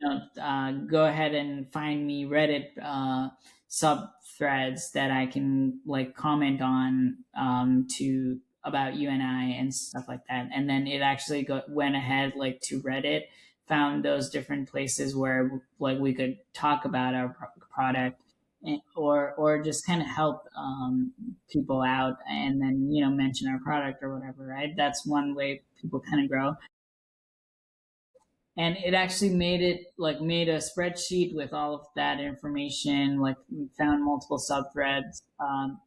go ahead and find me Reddit sub threads that I can like comment on to about UNI and stuff like that. And then it actually went ahead like to Reddit, found those different places where like we could talk about our product, or just kind of help people out, and then mention our product or whatever. Right, that's one way people kind of grow. And it actually made a spreadsheet with all of that information. Like we found multiple subreddits, um,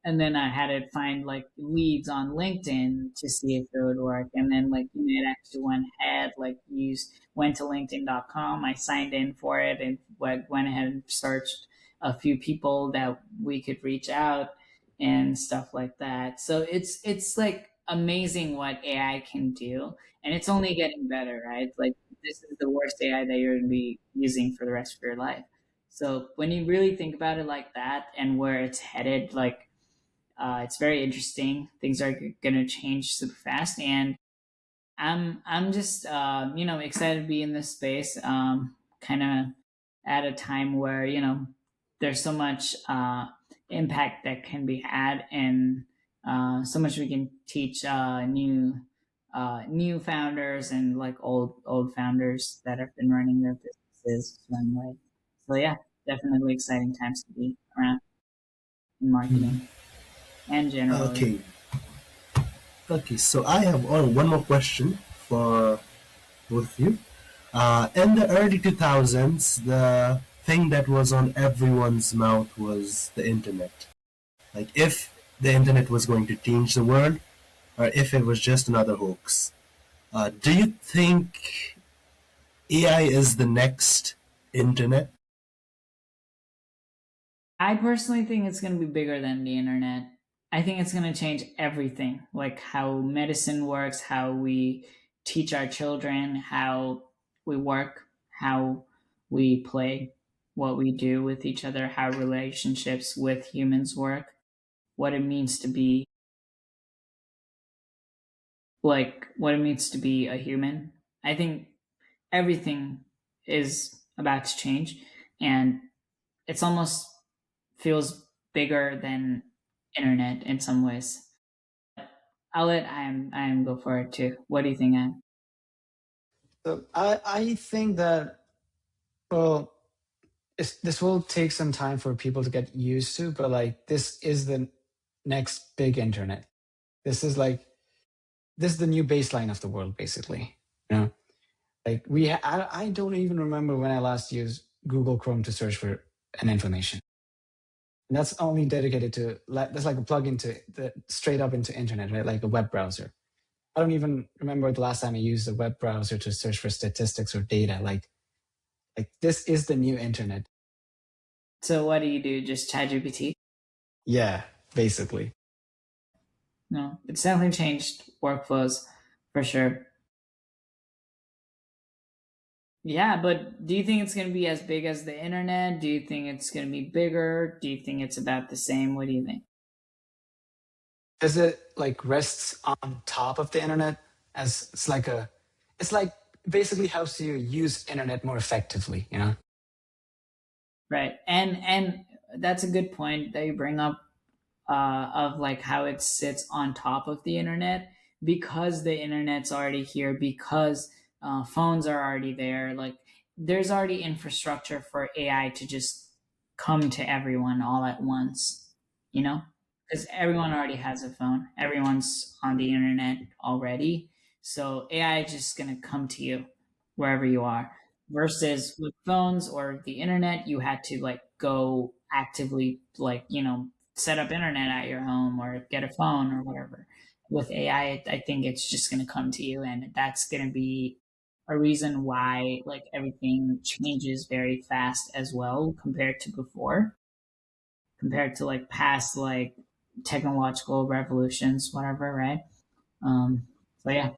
and then I had it find like leads on LinkedIn to see if it would work. And then like it actually went ahead, like went to LinkedIn.com. I signed in for it and went ahead and searched a few people that we could reach out and stuff like that. So it's like amazing what AI can do, and it's only getting better, right? Like this is the worst AI that you're gonna be using for the rest of your life. So when you really think about it like that and where it's headed, like it's very interesting. Things are going to change super fast, and I'm just excited to be in this space. Kind of at a time where there's so much impact that can be had, and so much we can teach new founders and like old founders that have been running their businesses one way. So yeah, definitely exciting times to be around in marketing and generally. Okay, okay. So I have one more question for both of you. In the early 2000s, the thing that was on everyone's mouth was the internet. Like, if the internet was going to change the world, or if it was just another hoax. Do you think AI is the next internet? I personally think it's going to be bigger than the internet. I think it's going to change everything, like how medicine works, how we teach our children, how we work, how we play, what we do with each other, how relationships with humans work, what it means to be what it means to be a human. I think everything is about to change, and it's almost feels bigger than internet in some ways. I'll let I am go for it too. What do you think, Anne? So I think that, well, this will take some time for people to get used to, but like this is the next big internet. This is like this is the new baseline of the world, basically. You know, like I don't even remember when I last used Google Chrome to search for an information. And that's only dedicated to that's like a plug into the straight up into internet, right? Like a web browser. I don't even remember the last time I used a web browser to search for statistics or data. Like this is the new internet. So what do you do? Just ChatGPT? Yeah, basically. No, it's definitely changed workflows for sure. Yeah, but do you think it's going to be as big as the internet? Do you think it's going to be bigger? Do you think it's about the same? What do you think? Does it like rests on top of the internet as it's like basically helps you use internet more effectively, you know? Right, and that's a good point that you bring up, of like how it sits on top of the internet, because the internet's already here, because phones are already there. Like there's already infrastructure for AI to just come to everyone all at once, you know? Because everyone already has a phone, everyone's on the internet already. So AI is just going to come to you wherever you are. Versus with phones or the internet, you had to like go actively, like, set up internet at your home or get a phone or whatever. With AI, I think it's just going to come to you, and that's going to be a reason why like everything changes very fast as well compared to before, compared to like past like technological revolutions, whatever, right? So yeah,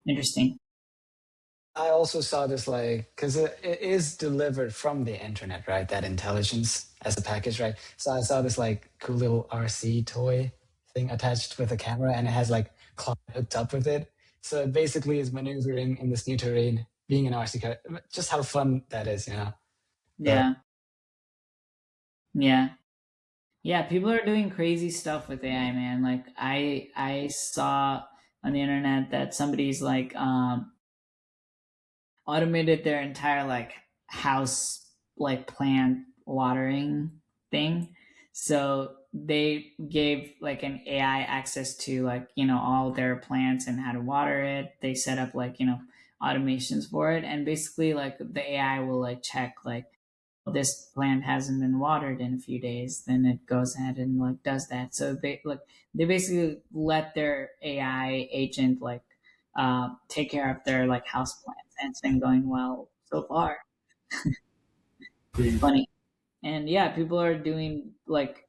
interesting. I also saw this like because it is delivered from the internet, right? That intelligence as a package, right? So I saw this like cool little RC toy thing attached with a camera, and it has like cloud hooked up with it. So it basically is maneuvering in this new terrain, being an RC car. Just how fun that is, you know. So Yeah, yeah, yeah. People are doing crazy stuff with AI, man. Like I saw on the internet that somebody's like automated their entire like house like plant watering thing. So they gave like an AI access to like, all their plants and how to water it. They set up like, automations for it, and basically like the AI will like check like this plant hasn't been watered in a few days, then it goes ahead and like does that. So they basically let their AI agent like take care of their like house plants, and it's been going well so far. It's funny. And yeah, people are doing like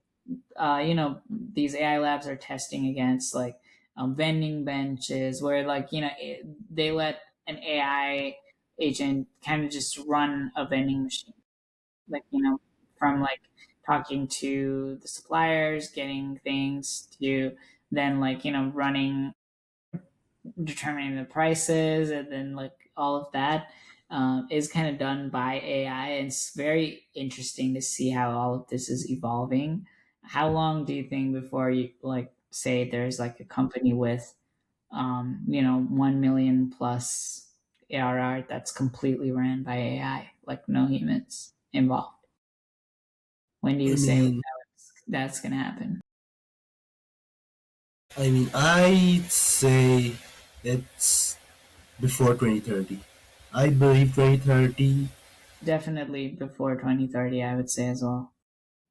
these AI labs are testing against like vending benches where like they let an AI agent kind of just run a vending machine, like from like talking to the suppliers, getting things, to then like running, determining the prices, and then like all of that is kind of done by AI. And it's very interesting to see how all of this is evolving. How long do you think before you like say there's like a company with 1 million plus ARR that's completely ran by AI, like no humans involved? When do I you say mean, that's going to happen? I'd say it's before 2030. I believe 2030. Definitely before 2030, I would say as well.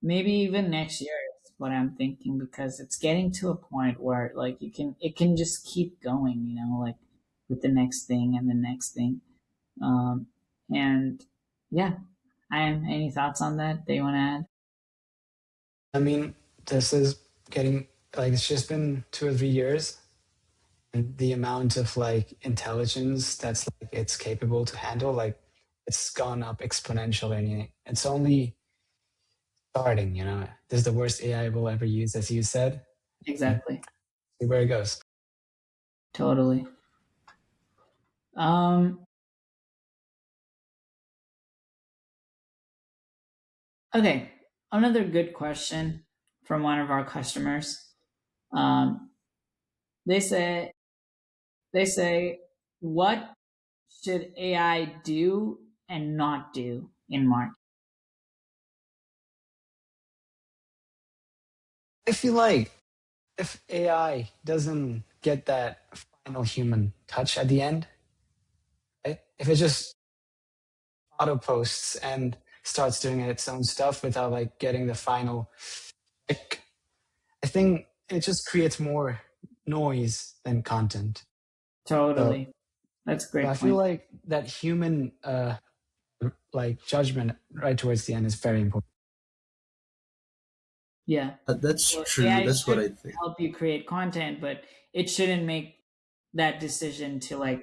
Maybe even next year is what I'm thinking, because it's getting to a point where like it can just keep going, like with the next thing and the next thing. And yeah, any thoughts on that you want to add? I mean, this is getting like it's just been 2 or 3 years, and the amount of like intelligence that's like it's capable to handle, like it's gone up exponentially. And it's only starting. This is the worst AI we'll ever use, as you said. And Exactly. see where it goes. Totally. Um, okay. Another good question from one of our customers. Um, they say, what should AI do and not do in marketing? I feel like if AI doesn't get that final human touch at the end, right? If it just auto posts and starts doing its own stuff without like getting the final check, I think it just creates more noise than content. So, Totally. That's a so I great feel point. like that human like judgment right towards the end is very important. Yeah. That's Well, true. AI That's what should I think. help you create content, but it shouldn't make that decision to, like,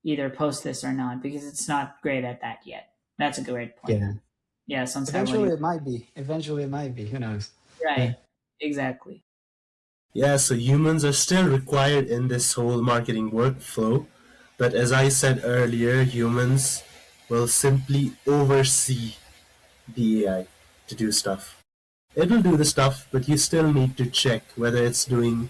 either post this or not, because it's not great at that yet. That's a great point. Yeah. Yeah, Sanskar, what do Eventually you? it might be. Eventually it might be. Who knows? Right. Yeah. Exactly. Yeah, so humans are still required in this whole marketing workflow, but as I said earlier, humans will simply oversee the AI to do stuff. It will do the stuff, but you still need to check whether it's doing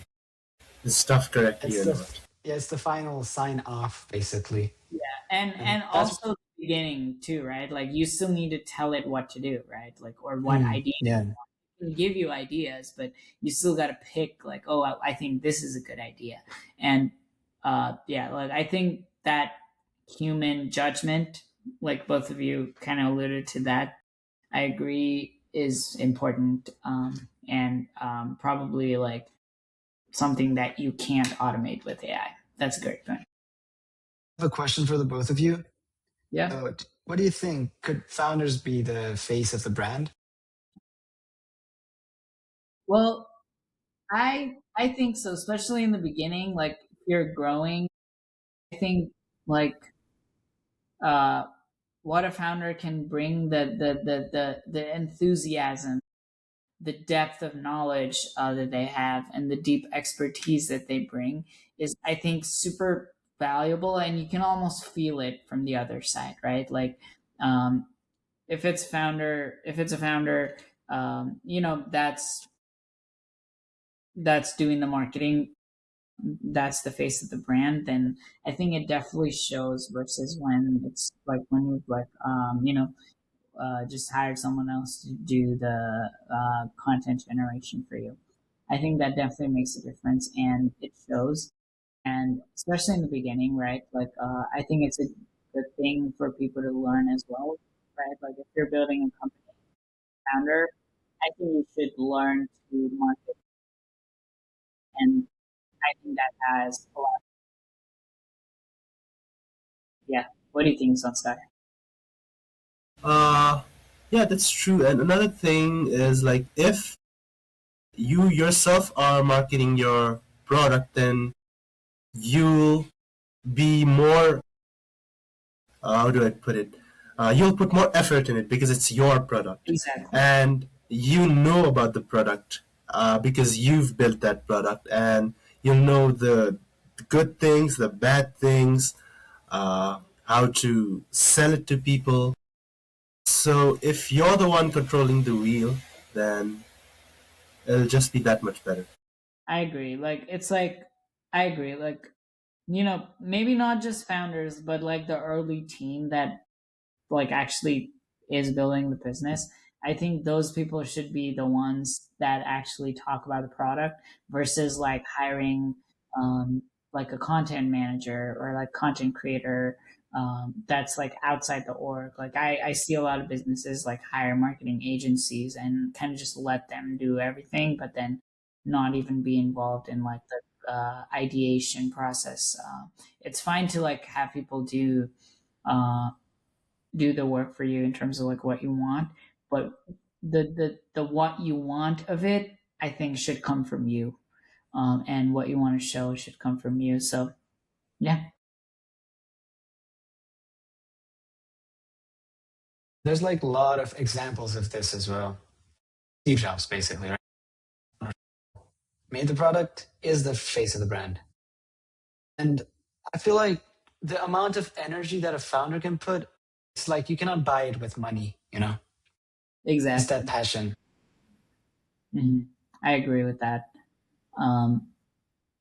the stuff correctly It's or the not. yeah, it's the final sign off basically. Yeah, and And and that's also the beginning too, right? Like you still need to tell it what to do, right? Like, or what idea. yeah. It can give you ideas, but you still got to pick, like, oh, I think this is a good idea. And yeah, like I think that human judgment, like both of you kind of alluded to that, I agree is important, and probably like something that you can't automate with AI. That's a great point. I have a question for the both of you. Yeah. So, what do you think? Could founders be the face of the brand? Well, I think so, especially in the beginning. Like if you're growing, I think like uh, what a founder can bring, the enthusiasm, the depth of knowledge that they have, and the deep expertise that they bring is, I think, super valuable, and you can almost feel it from the other side, right? Like um, if it's a founder, that's doing the marketing, that's the face of the brand, then I think it definitely shows, versus when it's like when you've like just hired someone else to do the content generation for you. I think that definitely makes a difference, and it shows. And especially in the beginning, right? Like I think it's a good thing for people to learn as well, right? Like if you're building a company founder, I think you should learn to market, and I think that has a lot. Yeah. What do you think, Sanskar? Uh, yeah, that's true. And another thing is like if you yourself are marketing your product, then you'll be more, how do I put it? You'll put more effort in it because it's your product, Exactly. and you know about the product because you've built that product, and you'll know the good things, the bad things, how to sell it to people. So if you're the one controlling the wheel, then it'll just be that much better. I agree. Like it's like I agree. Like maybe not just founders, but like the early team that like actually is building the business. I think those people should be the ones that actually talk about the product, versus like hiring um, like a content manager or like content creator that's like outside the org. Like I see a lot of businesses like hire marketing agencies and kind of just let them do everything, but then not even be involved in like the ideation process. It's fine to like have people uh, do the work for you in terms of like what you want, but the what you want of it, I think, should come from you, and what you want to show should come from you. So yeah. There's like a lot of examples of this as well. Steve Jobs, basically, right? Made the product, is the face of the brand. And I feel like the amount of energy that a founder can put, it's like you cannot buy it with money, you know? It's that Exactly. passion. Hmm. I agree with that. Um,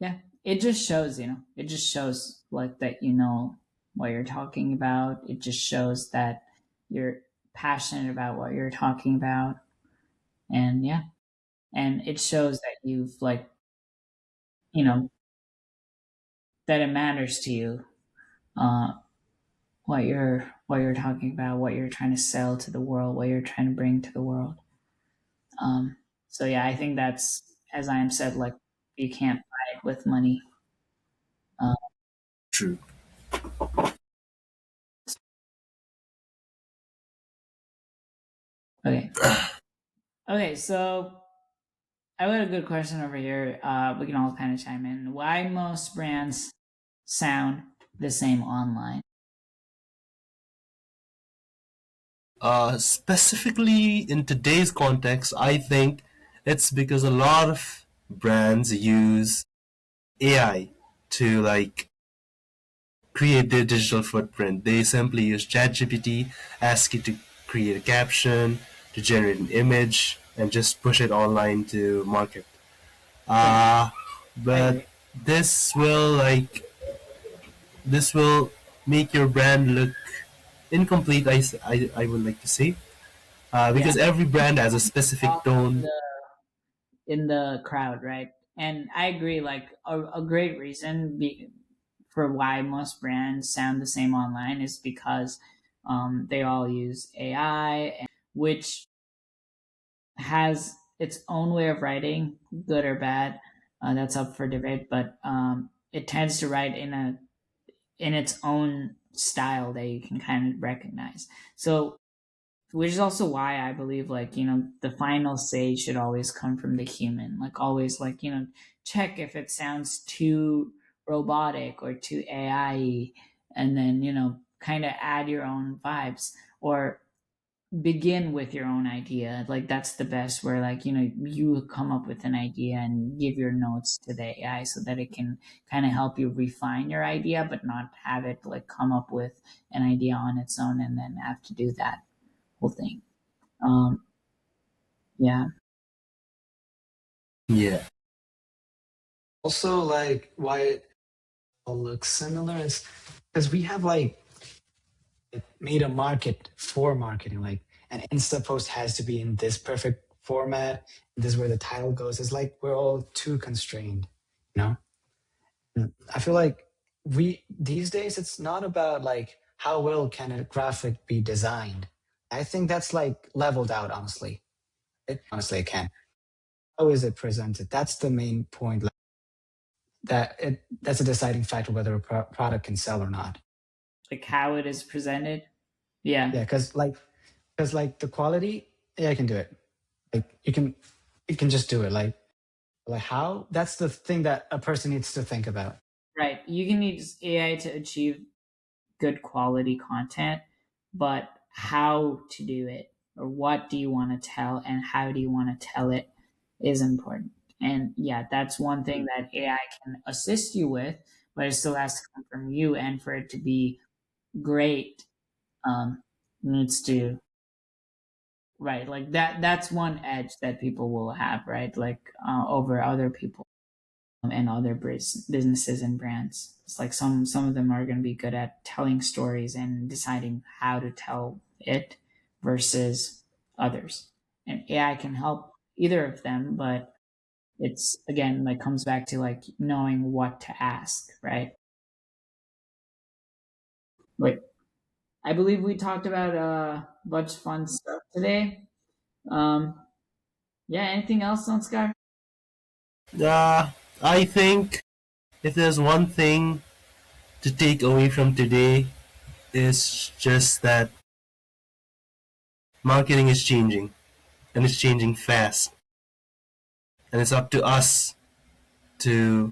yeah, it just shows, it just shows like that, what you're talking about. It just shows that you're passionate about what you're talking about. And yeah, and it shows that you've like, you know, that it matters to you, uh, what you're talking about, what you're trying to sell to the world, what you're trying to bring to the world. Um, so yeah, I think that's, as I am said, like you can't buy it with money. Uh, True. okay. Okay, so I got a good question over here. We can all kind of chime in. Why most brands sound the same online? Specifically in today's context, I think it's because a lot of brands use AI to like create their digital footprint. They simply use ChatGPT, ask it to create a caption, to generate an image, and just push it online to market. Yeah, Uh, I but agree. this will like this will make your brand look incomplete. I would like to say Yeah, because every brand has a off specific in tone. the crowd, right? And I agree. Like a great reason for why most brands sound the same online is because they all use AI, which has its own way of writing, good or bad. That's up for debate, but it tends to write in its own style that you can kind of recognize. So, which is also why I believe, like, the final say should always come from the human. Like, always, like, check if it sounds too robotic or too AI, and then, kind of add your own vibes, or begin with your own idea. Like that's the best, where like you come up with an idea and give your notes to the AI so that it can kind of help you refine your idea, but not have it like come up with an idea on its own and then have to do that whole thing. um yeah. Yeah, Also, like, why it all looks similar is because we have like made a market for marketing. Like, an Insta post has to be in this perfect format. This is where the title goes. It's like we're all too constrained, you know? I feel like we these days it's not about like how well can a graphic be designed. I think that's like leveled out, honestly. Honestly, it can. How is it presented? That's the main point. Like, that's a deciding factor whether a product can sell or not. Like how it is presented. Yeah. Yeah, because the quality, yeah, I can do it. Like you can just do it. Like how? That's the thing that a person needs to think about. Right, you can use AI to achieve good quality content, but how to do it, or what do you want to tell and how do you want to tell it, is important. And yeah, that's one thing that AI can assist you with, but it still has to come from you. And for it to be great, needs to, right, like that's one edge that people will have, right, like over other people, and other businesses and brands. It's like some of them are going to be good at telling stories and deciding how to tell it versus others. And AI can help either of them, but it's again like comes back to like knowing what to ask, right? Wait, I believe we talked about a bunch of fun stuff today. Um, yeah, anything else on Sky? I think if there's one thing to take away from today, is just that marketing is changing, and it's changing fast, and it's up to us to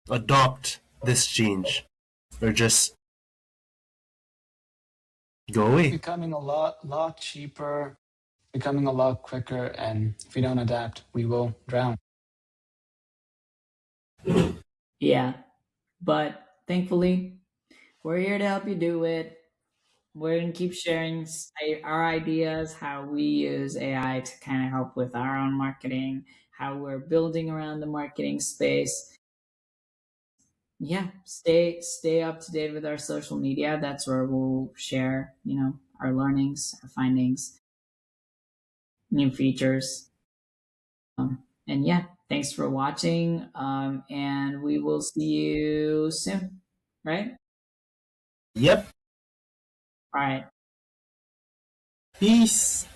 adopt this change or just go away. Becoming a lot cheaper, becoming a lot quicker, and if we don't adapt, we will drown. Yeah, but thankfully, we're here to help you do it. We're going to keep sharing our ideas, how we use AI to kind of help with our own marketing, how we're building around the marketing space. Yeah, stay up to date with our social media. That's where we'll share, our learnings, our findings, new features. And yeah, thanks for watching. And we will see you soon, right? Yep. All right. Peace.